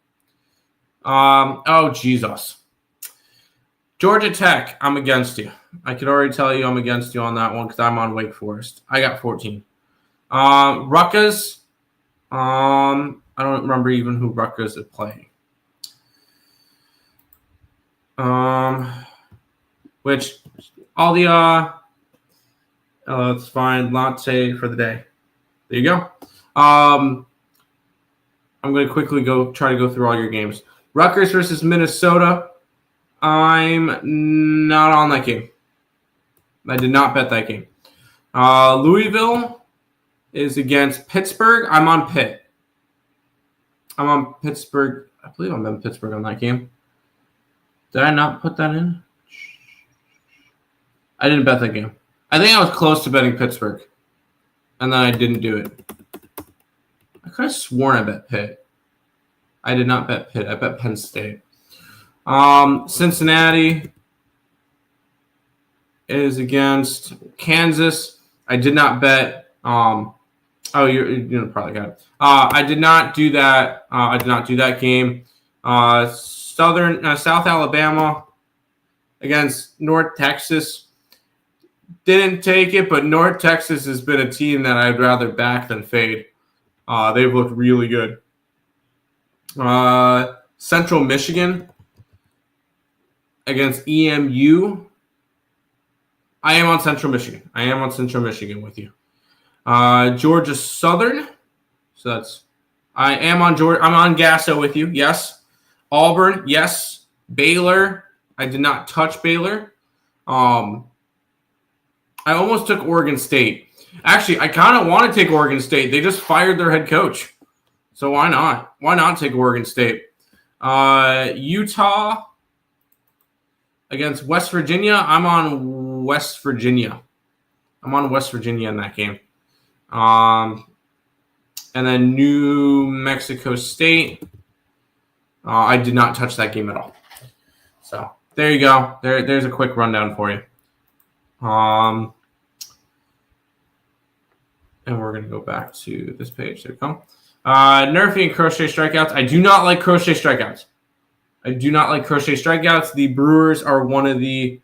Oh, Jesus. Georgia Tech, I'm against you. I could already tell you I'm against you on that one because I'm on Wake Forest. I got 14. Rutgers, I don't remember even who Rutgers is playing. Which all the let's find latte for the day. There you go. I'm going to quickly try to go through all your games. Rutgers versus Minnesota. I'm not on that game. I did not bet that game. Louisville is against Pittsburgh. I'm on Pitt. I'm on Pittsburgh. I believe I'm on Pittsburgh on that game. Did I not put that in? I didn't bet that game. I think I was close to betting Pittsburgh, and then I didn't do it. I could have sworn I bet Pitt. I did not bet Pitt. I bet Penn State. Cincinnati is against Kansas. I did not bet. You probably got it. I did not do that. I did not do that game. South Alabama against North Texas. Didn't take it, but North Texas has been a team that I'd rather back than fade. They've looked really good. Central Michigan against EMU. I am on Central Michigan. With you. Georgia Southern. So that's. I am on Georgia. I'm on Gasso with you. Yes. Auburn. Yes. Baylor. I did not touch Baylor. I almost took Oregon State. Actually, I kind of want to take Oregon State. They just fired their head coach. So why not? Why not take Oregon State? Utah against West Virginia. I'm on West Virginia. In that game. And then New Mexico State. I did not touch that game at all. So there you go. There's a quick rundown for you. And we're going to go back to this page. There we go. Nerfing and crochet strikeouts. I do not like crochet strikeouts. The Brewers are one of the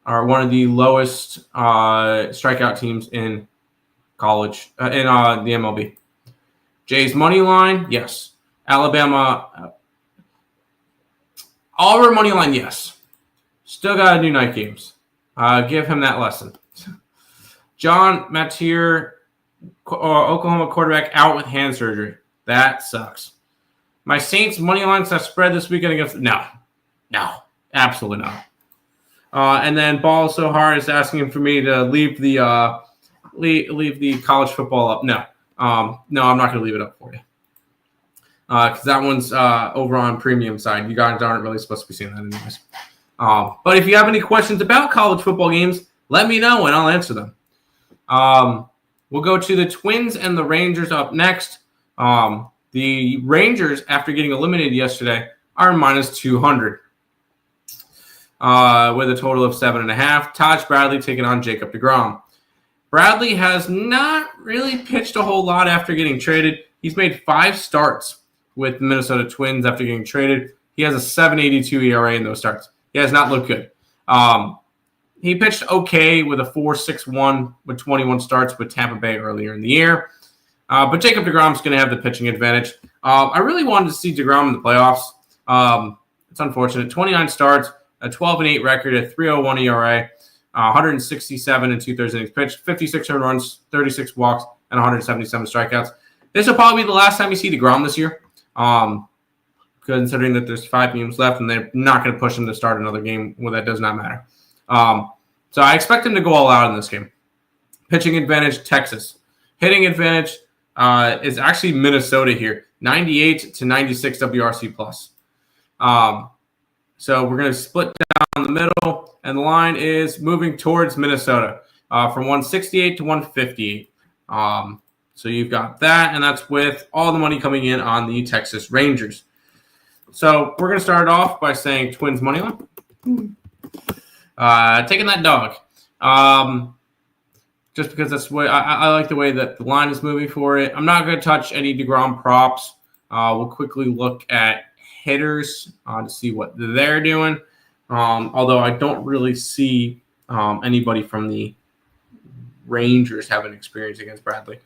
lowest strikeout teams in college in the MLB. Jays money line, yes. Alabama, Auburn money line, yes. Still got to do night games. Give him that lesson. John Mateer, Oklahoma quarterback, out with hand surgery. That sucks. My Saints money lines that spread this weekend against no, absolutely not. And then Ball So Hard is asking for me to leave the college football up. No, I'm not going to leave it up for you because that one's over on premium side. You guys aren't really supposed to be seeing that anyways. But if you have any questions about college football games, let me know and I'll answer them. We'll go to the Twins and the Rangers up next. The Rangers, after getting eliminated yesterday, are minus 200 with a total of 7.5. Taj Bradley taking on Jacob deGrom. Bradley has not really pitched a whole lot after getting traded. He's made 5 starts with the Minnesota Twins after getting traded. He has a 7.82 ERA in those starts. He has not looked good. He pitched okay with a 4.61 with 21 starts with Tampa Bay earlier in the year. But Jacob deGrom's going to have the pitching advantage. I really wanted to see deGrom in the playoffs. It's unfortunate. 29 starts, a 12-8 record, a 3.01 ERA, 167 and 2/3 innings pitched, 56 earned runs, 36 walks, and 177 strikeouts. This will probably be the last time you see deGrom this year, considering that there's 5 games left and they're not going to push him to start another game where that does not matter. So I expect him to go all out in this game. Pitching advantage, Texas. Hitting advantage is actually Minnesota here, 98 to 96 WRC plus. So we're going to split down the middle, and the line is moving towards Minnesota from 168 to 158. So you've got that, and that's with all the money coming in on the Texas Rangers. So we're going to start off by saying Twins money line. Taking that dog. Just because that's the way I like the way that the line is moving for it. I'm not going to touch any deGrom props. We'll quickly look at hitters to see what they're doing. Although I don't really see anybody from the Rangers having experience against Bradley.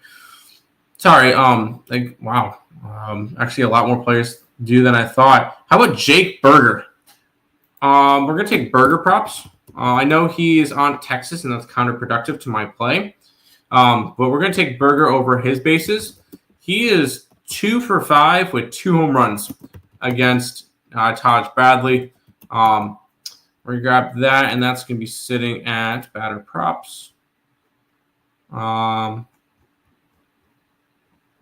Sorry. Wow. Actually, a lot more players do than I thought. How about Jake Berger? We're going to take Berger props. I know he is on Texas, and that's counterproductive to my play. But we're going to take Berger over his bases. He is 2 for 5 with 2 home runs against Taj Bradley. We're going to grab that, and that's going to be sitting at batter props. No,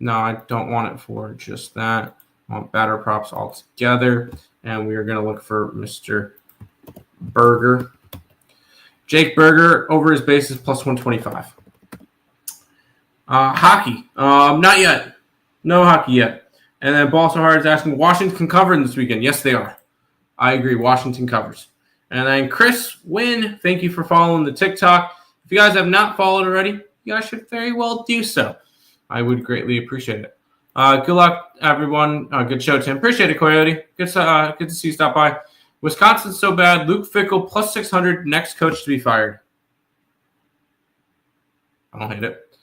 I don't want it for just that. I want batter props altogether, and we are going to look for Mr. Berger. Jake Berger over his bases plus 125. Hockey. Not yet. No hockey yet. And then Ball So Hard is asking, Washington covering this weekend? Yes, they are. I agree. Washington covers. And then Chris Wynn, thank you for following the TikTok. If you guys have not followed already, you guys should very well do so. I would greatly appreciate it. Good luck, everyone. Good show, Tim. Appreciate it, Coyote. Good to see you stop by. Wisconsin's so bad. Luke Fickell plus 600. Next coach to be fired. I don't hate it.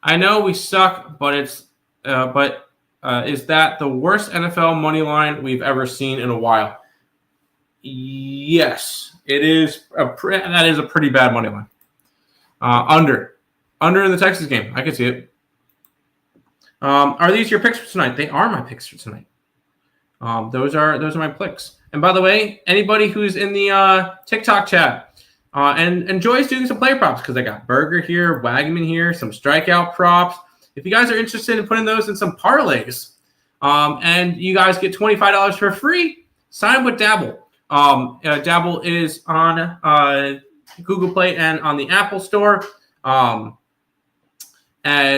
I know we suck, but is that the worst NFL money line we've ever seen in a while? Yes, it is. That is a pretty bad money line. Under in the Texas game. I can see it. Are these your picks for tonight? They are my picks for tonight. Those are my picks. And by the way, anybody who's in the TikTok chat and enjoys doing some player props, because I got Burger here, Wagman here, some strikeout props. If you guys are interested in putting those in some parlays, and you guys get $25 for free, sign up with Dabble. Dabble is on Google Play and on the Apple Store. If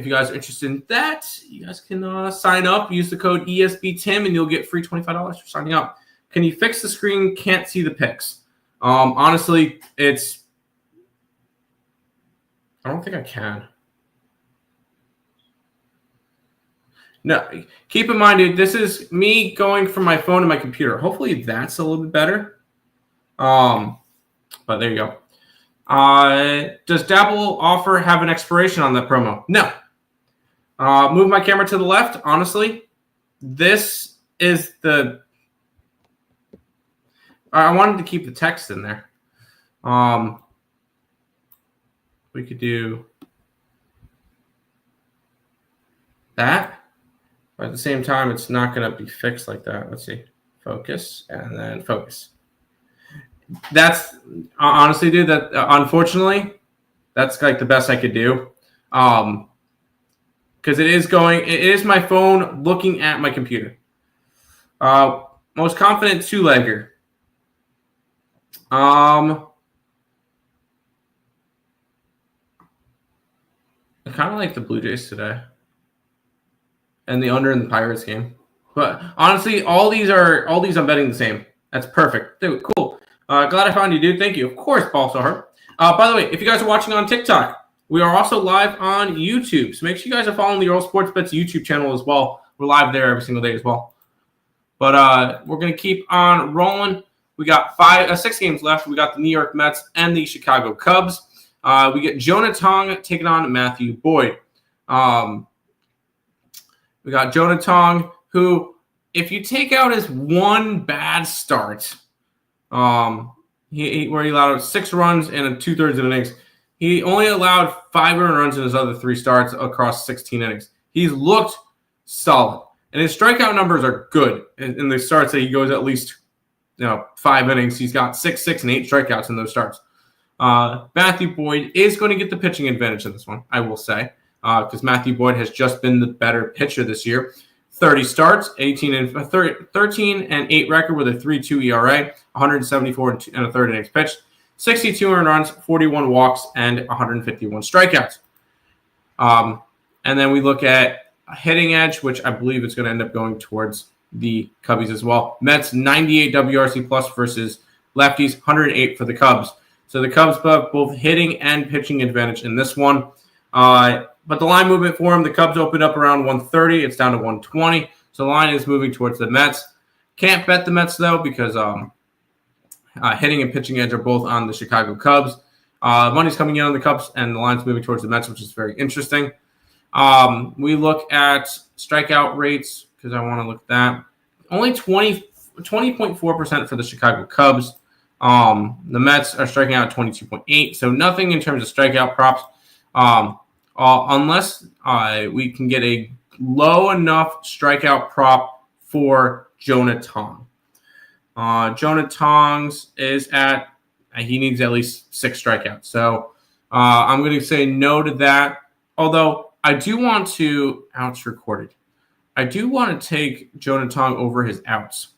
you guys are interested in that, you guys can sign up. Use the code ESBTIM, and you'll get free $25 for signing up. Can you fix the screen? Can't see the picks. Honestly, I don't think I can. No, keep in mind, dude, this is me going from my phone to my computer. Hopefully that's a little bit better. But there you go. Does Dabble offer have an expiration on that promo? No. Move my camera to the left. Honestly, this is the. I wanted to keep the text in there. We could do that. But at the same time, it's not going to be fixed like that. Let's see. Focus and then focus. That's honestly, dude, that unfortunately, that's like the best I could do. Because it is my phone looking at my computer. Most confident two-legger. I kind of like the Blue Jays today. And the under in the Pirates game. But honestly, all these I'm betting the same. That's perfect. Dude, cool. Glad I found you, dude. Thank you. Of course, Paul Soher. By the way, if you guys are watching on TikTok, we are also live on YouTube. So make sure you guys are following the Earle Sports Bets YouTube channel as well. We're live there every single day as well. But we're going to keep on rolling. We got 6 games left. We got the New York Mets and the Chicago Cubs. We get Jonah Tong taking on Matthew Boyd. We got Jonah Tong, who, if you take out his one bad start, where he allowed 6 runs in 2/3 of innings, he only allowed 5 earned runs in his other 3 starts across 16 innings. He's looked solid, and his strikeout numbers are good. In the starts that he goes at least 5 innings, he's got 6, 6, and 8 strikeouts in those starts. Matthew Boyd is going to get the pitching advantage in this one, I will say. Because Matthew Boyd has just been the better pitcher this year. 30 starts, 13 and 8 record with a 3.2 ERA, 174 and 1/3 innings pitched, 62 earned runs, 41 walks, and 151 strikeouts. And then we look at a hitting edge, which I believe is going to end up going towards the Cubbies as well. Mets 98 WRC plus versus lefties, 108 for the Cubs. So the Cubs have both hitting and pitching advantage in this one. But the line movement for him, the Cubs opened up around 130. It's down to 120. So the line is moving towards the Mets. Can't bet the Mets, though, because hitting and pitching edge are both on the Chicago Cubs. Money's coming in on the Cubs, and the line's moving towards the Mets, which is very interesting. We look at strikeout rates, because I want to look at that. Only 20.4% for the Chicago Cubs. The Mets are striking out 22.8, so nothing in terms of strikeout props. Unless we can get a low enough strikeout prop for Jonah Tong. Jonah Tong's is at, he needs at least 6 strikeouts. So I'm going to say no to that. Although I do want to, outs recorded. I do want to take Jonah Tong over his outs.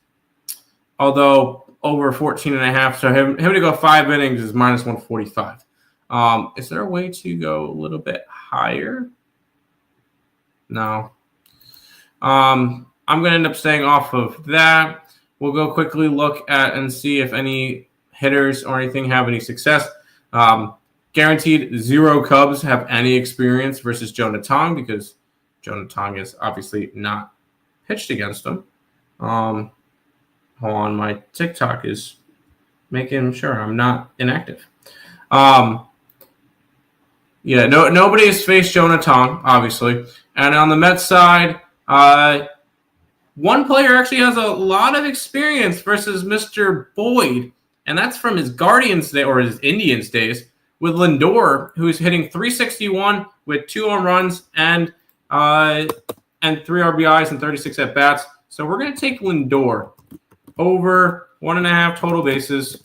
Although over 14.5, so him to go 5 innings is minus 145. Is there a way to go a little bit higher? No. I'm going to end up staying off of that. We'll go quickly look at and see if any hitters or anything have any success. Guaranteed 0 Cubs have any experience versus Jonah Tong because Jonah Tong is obviously not pitched against them. Hold on, my TikTok is making sure I'm not inactive. Yeah, nobody has faced Jonah Tong, obviously. And on the Mets side, one player actually has a lot of experience versus Mr. Boyd, and that's from his Guardians day or his Indians days with Lindor, who's hitting .361 with 2 home runs and 3 RBIs and 36 at bats. So we're going to take Lindor over 1.5 total bases.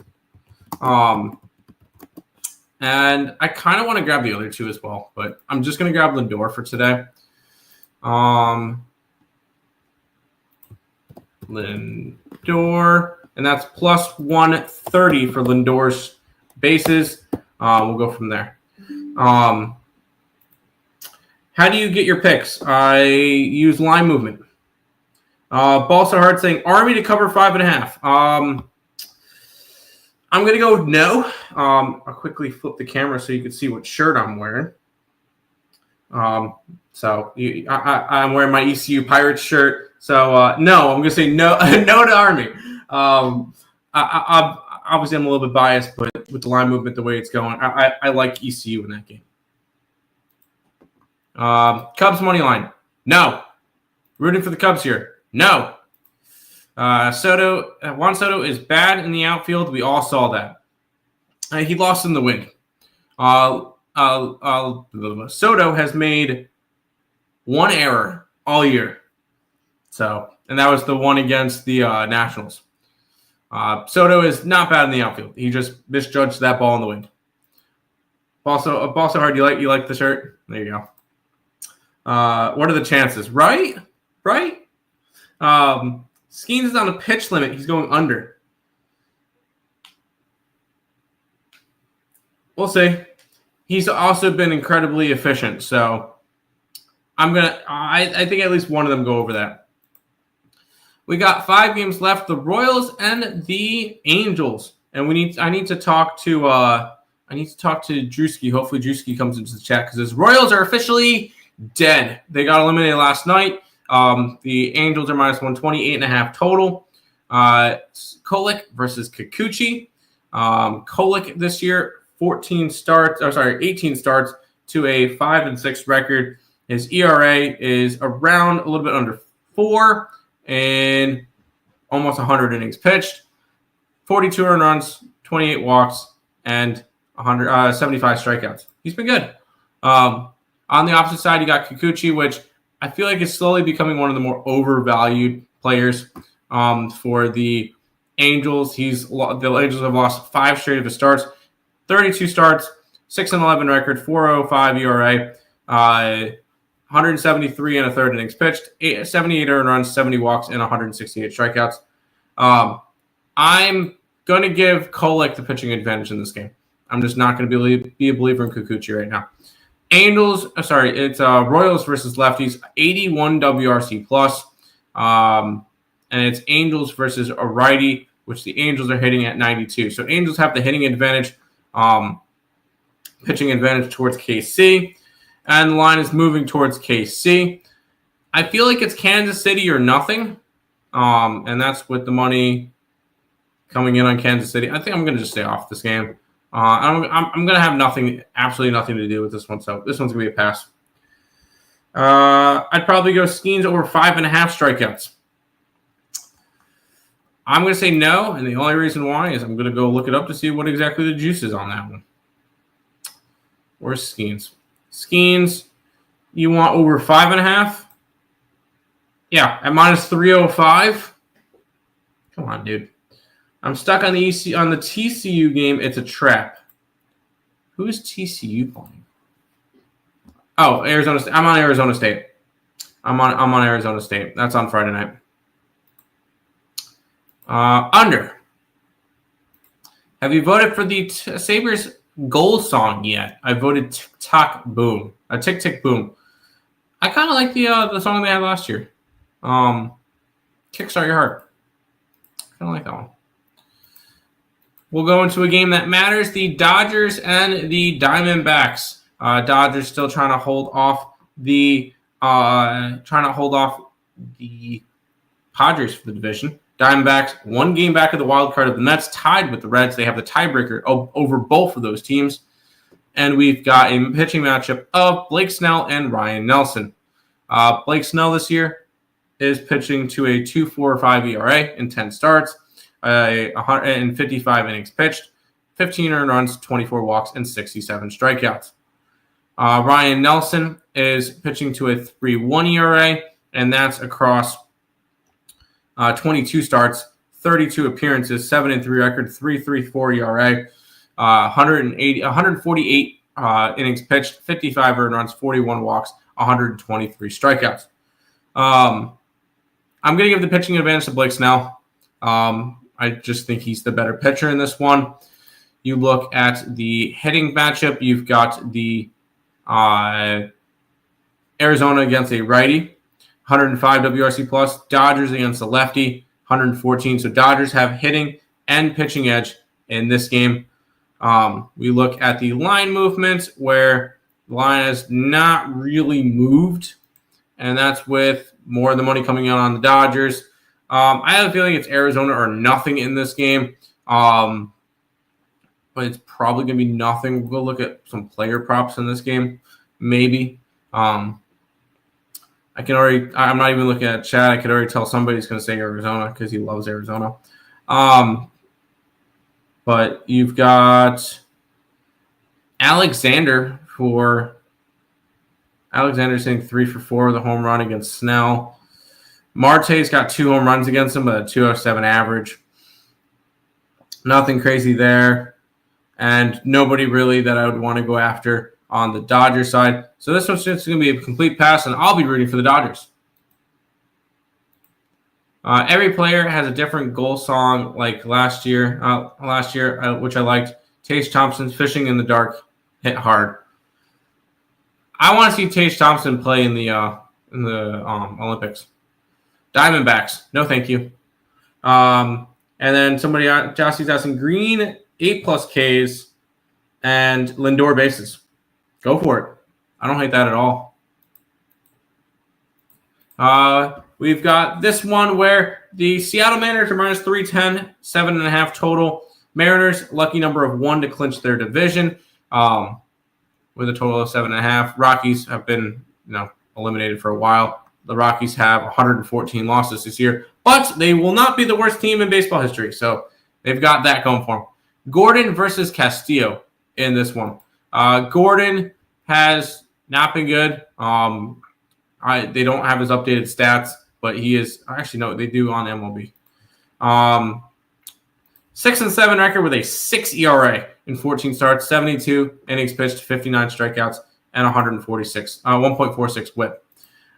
And I kind of want to grab the other 2 as well, but I'm just going to grab Lindor for today. Lindor, and that's plus 130 for Lindor's bases. We'll go from there. How do you get your picks? I use line movement. Balls are hard saying Army to cover 5.5. I'm going to go no. I'll quickly flip the camera so you can see what shirt I'm wearing. I'm wearing my ECU Pirates shirt. So, no, I'm going to say no no to Army. Obviously, I'm a little bit biased, but with the line movement, the way it's going, I like ECU in that game. Cubs money line. No. Rooting for the Cubs here. No. Juan Soto is bad in the outfield. We all saw that. He lost in the wind. Soto has made 1 error all year. And that was the one against the Nationals. Soto is not bad in the outfield. He just misjudged that ball in the wind. Ball so hard. You like the shirt? There you go. What are the chances? Right? Skeens is on a pitch limit. He's going under. We'll see. He's also been incredibly efficient. So I think at least one of them go over that. We got 5 games left. The Royals and the Angels. And I need to talk to Drewski. Hopefully Drewski comes into the chat because his Royals are officially dead. They got eliminated last night. The Angels are minus 128.5 total. Kolek versus Kikuchi. Kolek this year, 18 starts to a 5-6 record. His ERA is around a little bit under 4 and almost 100 innings pitched. 42 earned runs, 28 walks, and 75 strikeouts. He's been good. On the opposite side, you got Kikuchi, which I feel like is slowly becoming one of the more overvalued players for the Angels. The Angels have lost 5 straight of his starts, 32 starts, 6-11 record, 4.05 ERA, 173 and a third innings pitched, 78 earned runs, 70 walks, and 168 strikeouts. I'm going to give Kolek the pitching advantage in this game. I'm just not going to be a believer in Kikuchi right now. It's Royals versus lefties, 81 WRC plus. And it's Angels versus a righty, which the Angels are hitting at 92. So Angels have the hitting advantage, pitching advantage towards KC. And the line is moving towards KC. I feel like it's Kansas City or nothing. And that's with the money coming in on Kansas City. I think I'm going to just stay off this game. I'm going to have absolutely nothing to do with this one. So this one's going to be a pass. I'd probably go Skeens over 5.5 strikeouts. I'm going to say no. And the only reason why is I'm going to go look it up to see what exactly the juice is on that one. Where's Skeens? Skeens, you want over 5.5? Yeah, at minus 305. Come on, dude. I'm stuck on the TCU game. It's a trap. Who is TCU playing? Oh, Arizona State. I'm on Arizona State. I'm on Arizona State. That's on Friday night. Under. Have you voted for the Sabres goal song yet? I voted Tick Tock Boom. Tick Tick Boom. I kind of like the song they had last year. Kickstart Your Heart. I kind of like that one. We'll go into a game that matters: the Dodgers and the Diamondbacks. Dodgers still trying to hold off the Padres for the division. Diamondbacks, 1 game back of the wild card of the Mets, tied with the Reds. They have the tiebreaker over both of those teams. And we've got a pitching matchup of Blake Snell and Ryan Nelson. Blake Snell this year is pitching to a 2.45 ERA in 10 starts, 155 innings pitched, 15 earned runs, 24 walks, and 67 strikeouts. Ryan Nelson is pitching to a 3.1 ERA, and that's across 22 starts, 32 appearances, 7-3 record, 3.34 ERA, 148 innings pitched, 55 earned runs, 41 walks, 123 strikeouts. I'm going to give the pitching advantage to Blake Snell. I just think he's the better pitcher in this one. You look at the hitting matchup, you've got the Arizona against a righty, 105 WRC plus. Dodgers against the lefty, 114. So Dodgers have hitting and pitching edge in this game. We look at the line movement where the line has not really moved, and that's with more of the money coming out on the Dodgers. I have a feeling it's Arizona or nothing in this game, but it's probably going to be nothing. We'll look at some player props in this game, maybe. I'm not even looking at chat. I could already tell somebody's going to say Arizona because he loves Arizona. But you've got Alexander hitting 3 for 4 with a home run against Snell. Marte's got 2 home runs against him, but a 207 average. Nothing crazy there. And nobody really that I would want to go after on the Dodgers side. So this one's just going to be a complete pass, and I'll be rooting for the Dodgers. Every player has a different goal song like last year, which I liked. Tage Thompson's Fishing in the Dark hit hard. I want to see Tage Thompson play in the Olympics. Diamondbacks, no thank you. And then Jossie's asking Green 8+ Ks and Lindor bases. Go for it. I don't hate that at all. We've got this one where the Seattle Mariners are minus 310, 7.5 total. Mariners, lucky number of 1 to clinch their division with a total of 7.5. Rockies have been eliminated for a while. The Rockies have 114 losses this year, but they will not be the worst team in baseball history. So they've got that going for them. Gordon versus Castillo in this one. Gordon has not been good. They don't have his updated stats, but he is actually no, they do on MLB. 6-7 record with a 6 ERA in 14 starts, 72 innings pitched, 59 strikeouts, and 1.46 WHIP.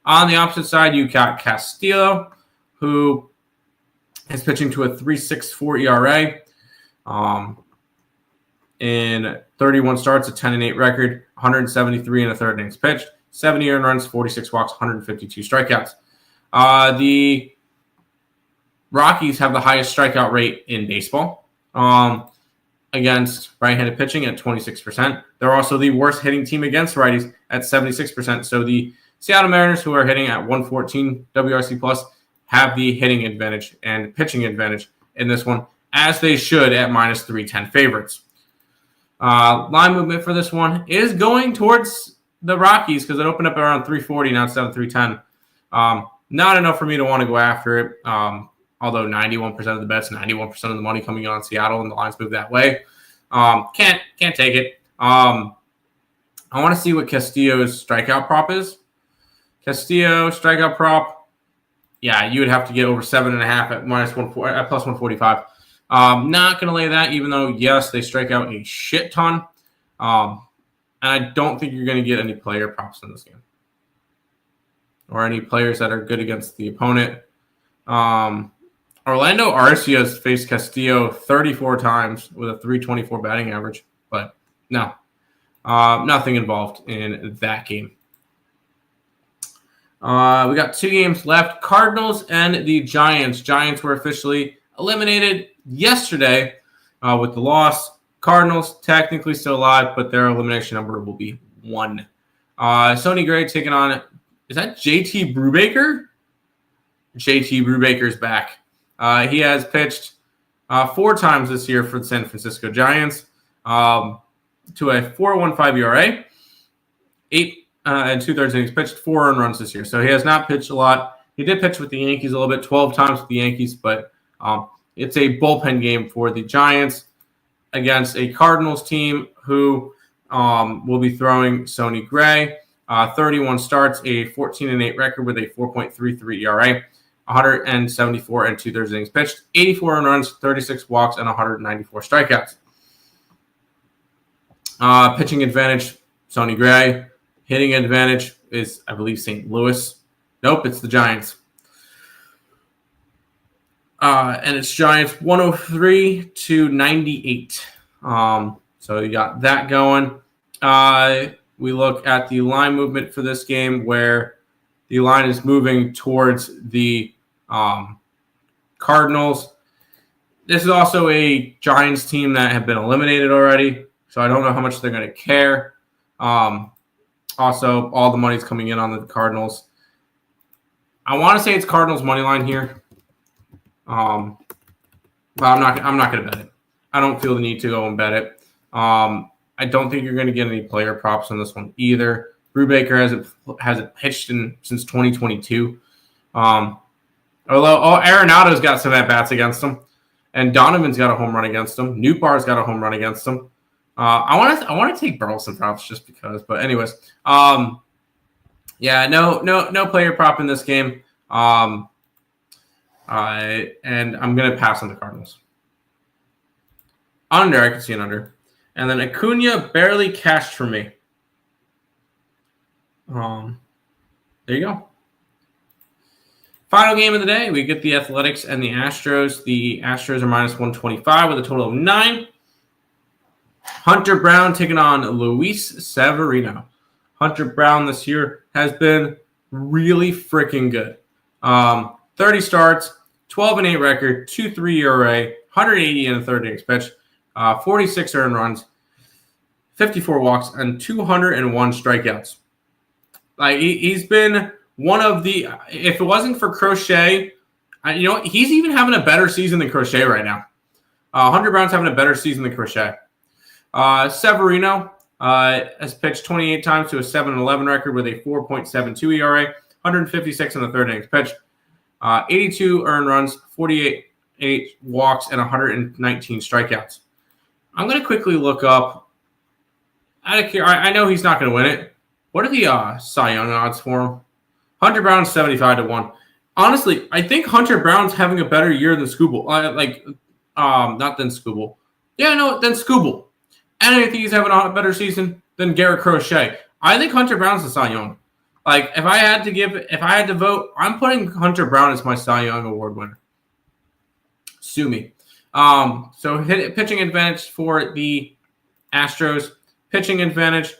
On the opposite side, you got Castillo, who is pitching to a 3.64 ERA. In 31 starts, a 10-8 record, 173 and a third innings pitched, 70 earned runs, 46 walks, 152 strikeouts. The Rockies have the highest strikeout rate in baseball against right-handed pitching at 26%. They're also the worst hitting team against righties at 76%. So the Seattle Mariners, who are hitting at 114 WRC plus, have the hitting advantage and pitching advantage in this one, as they should at minus 310 favorites. Line movement for this one is going towards the Rockies because it opened up around 340, now it's down to 310. Not enough for me to want to go after it, although 91% of the bets, 91% of the money coming in on Seattle, and the lines move that way. Can't take it. I want to see what Castillo's strikeout prop is. Castillo strikeout prop, yeah, you would have to get over 7.5 at plus 145. Not going to lay that, even though, yes, they strike out a shit ton. And I don't think you're going to get any player props in this game or any players that are good against the opponent. Orlando Arcia has faced Castillo 34 times with a 324 batting average, but no, nothing involved in that game. We got 2 games left. Cardinals and the Giants. Giants were officially eliminated yesterday with the loss. Cardinals technically still alive, but their elimination number will be 1. Sonny Gray taking on, is that JT Brubaker? JT Brubaker's back. He has pitched 4 times this year for the San Francisco Giants to a 4.15 ERA, 8 and 2/3 innings pitched, 4 earned runs this year. So he has not pitched a lot. He did pitch with the Yankees a little bit, 12 times with the Yankees, but it's a bullpen game for the Giants against a Cardinals team who will be throwing Sonny Gray. 31 starts, a 14-8 record with a 4.33 ERA, 174 and 2/3 innings pitched, 84 earned runs, 36 walks, and 194 strikeouts. Pitching advantage, Sonny Gray. Hitting advantage is, I believe, St. Louis. Nope, it's the Giants. And it's Giants 103-98. So you got that going. We look at the line movement for this game where the line is moving towards the Cardinals. This is also a Giants team that have been eliminated already, so I don't know how much they're going to care. Also, all the money's coming in on the Cardinals. I want to say it's Cardinals money line here, but I'm not going to bet it. I don't feel the need to go and bet it. I don't think you're going to get any player props on this one either. Brubaker hasn't pitched since 2022. Although Arenado's got some at bats against him, and Donovan's got a home run against him. Newbar's got a home run against him. I want to take Burleson props just because, but anyways, no player prop in this game. And I'm gonna pass on the Cardinals. Under, I can see an under. And then Acuna barely cashed for me. There you go. Final game of the day, we get the Athletics and the Astros. The Astros are minus 125 with a total of 9. Hunter Brown taking on Luis Severino. Hunter Brown this year has been really freaking good. 30 starts, 12-8 record, 2.3 ERA, 180 and a third innings pitched, 46 earned runs, 54 walks, and 201 strikeouts. He's been one of the. If it wasn't for Crochet, he's even having a better season than Crochet right now. Hunter Brown's having a better season than Crochet. Severino has pitched 28 times to a 7-11 record with a 4.72 ERA, 156 and a third innings pitched, 82 earned runs, 48 walks, and 119 strikeouts. I'm going to quickly look up. I know he's not going to win it. What are the Cy Young odds for him? Hunter Brown's 75-1. Honestly, I think Hunter Brown's having a better year than Skubal. Not than Skubal. Than Skubal. And I think he's having a better season than Garrett Crochet. I think Hunter Brown's the Cy Young. If I had to vote, I'm putting Hunter Brown as my Cy Young Award winner. Sue me. So pitching advantage for the Astros. Hitting advantage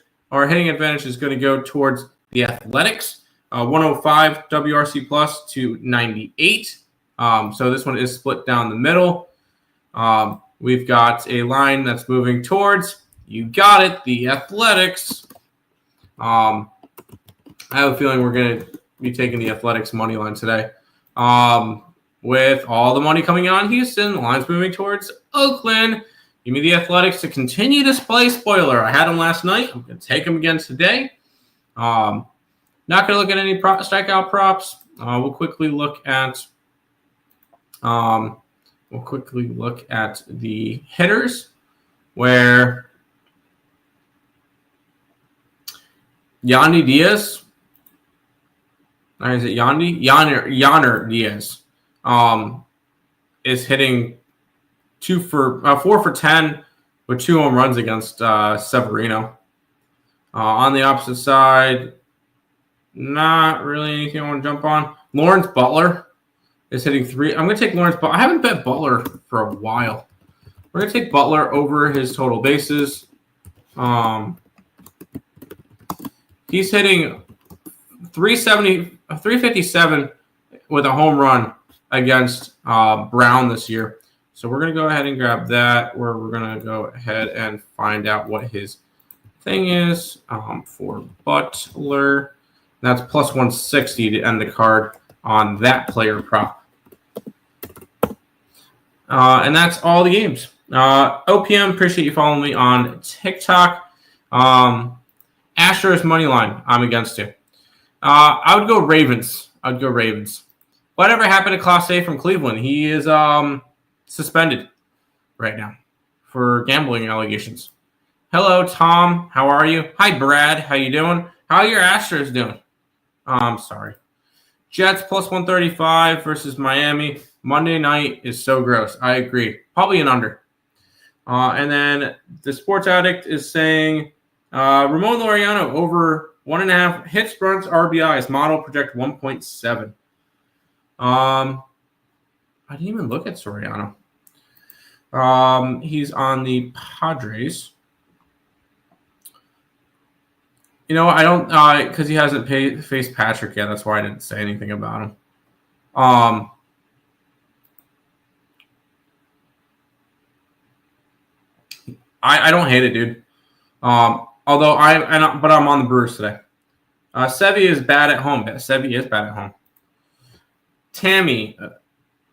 is going to go towards the Athletics. 105 WRC plus to 98. So this one is split down the middle. We've got a line that's moving towards, you got it, the Athletics. I have a feeling we're going to be taking the Athletics money line today. With all the money coming on Houston, the line's moving towards Oakland. Give me the Athletics to continue to play spoiler. I had them last night. I'm going to take them again today. Not going to look at any strikeout props. We'll quickly look at the hitters, where Yandy Diaz, or is it Yandy? Yanner Diaz, is hitting 4 for 10 with 2 home runs against Severino. On the opposite side, not really anything I want to jump on. Lawrence Butler is hitting 3. I'm going to take Lawrence Butler. I haven't bet Butler for a while. We're going to take Butler over his total bases. He's hitting 357 with a home run against Brown this year. So we're going to go ahead and grab that, where we're going to go ahead and find out what his thing is for Butler. That's plus 160 to end the card. on that player prop. And that's all the games. OPM, appreciate you following me on TikTok. Astros money line, I'm against you. I would go Ravens. Whatever happened to Class A from Cleveland? He is suspended right now for gambling allegations. Hello, Tom. How are you? Hi, Brad. How you doing? How are your Astros doing? I'm sorry. Jets plus 135 versus Miami. Monday night is so gross. I agree. Probably an under. And then the Sports Addict is saying Ramon Laureano over 1.5 hits, runs, RBIs. Model project 1.7. I didn't even look at Soriano. He's on the Padres. You know, I don't because he hasn't faced Patrick yet. That's why I didn't say anything about him. I don't hate it, dude. Although but I'm on the Brewers today. Sevy is bad at home. Sevy is bad at home. Tammy,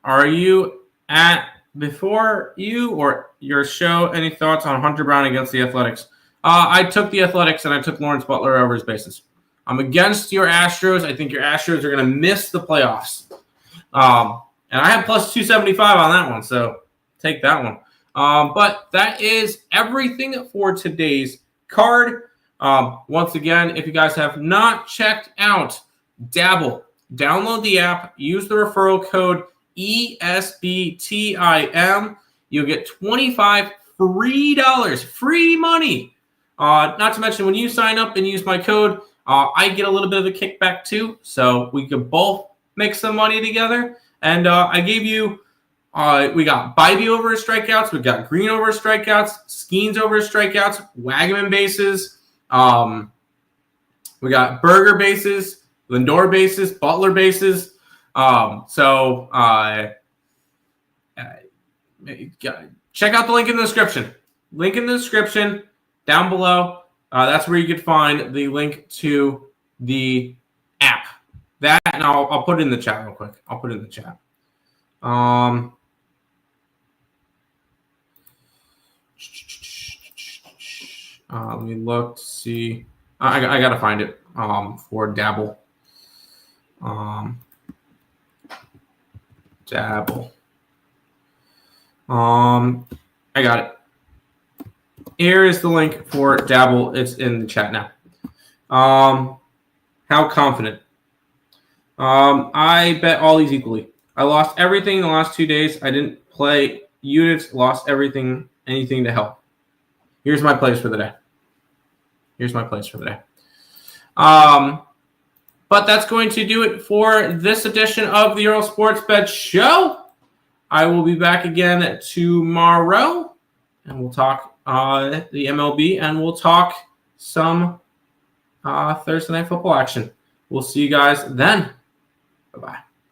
are you at before you or your show? Any thoughts on Hunter Brown against the Athletics? I took the Athletics and I took Lawrence Butler over his bases. I'm against your Astros. I think your Astros are going to miss the playoffs. And I have plus 275 on that one, so take that one. But that is everything for today's card. Once again, if you guys have not checked out Dabble, download the app, use the referral code ESBTIM. You'll get $25 free money. Not to mention, when you sign up and use my code, I get a little bit of a kickback too. So we could both make some money together. And I gave you, we got Bybee over his strikeouts. We got Green over his strikeouts. Skeens over his strikeouts. Wagaman bases. We got Berger bases. Lindor bases. Butler bases. Check out the link in the description. Link in the description down below. That's where you could find the link to the app. That, and I'll put it in the chat real quick. Let me look to see. I got to find it for Dabble. Dabble. I got it. Here is the link for Dabble. It's in the chat now. How confident? I bet all these equally. I lost everything in the last 2 days. I didn't play units. Lost everything, anything to help. Here's my plays for the day. But that's going to do it for this edition of the Earle Sports Bet Show. I will be back again tomorrow, and we'll talk the MLB, and we'll talk some Thursday Night Football action. We'll see you guys then. Bye-bye.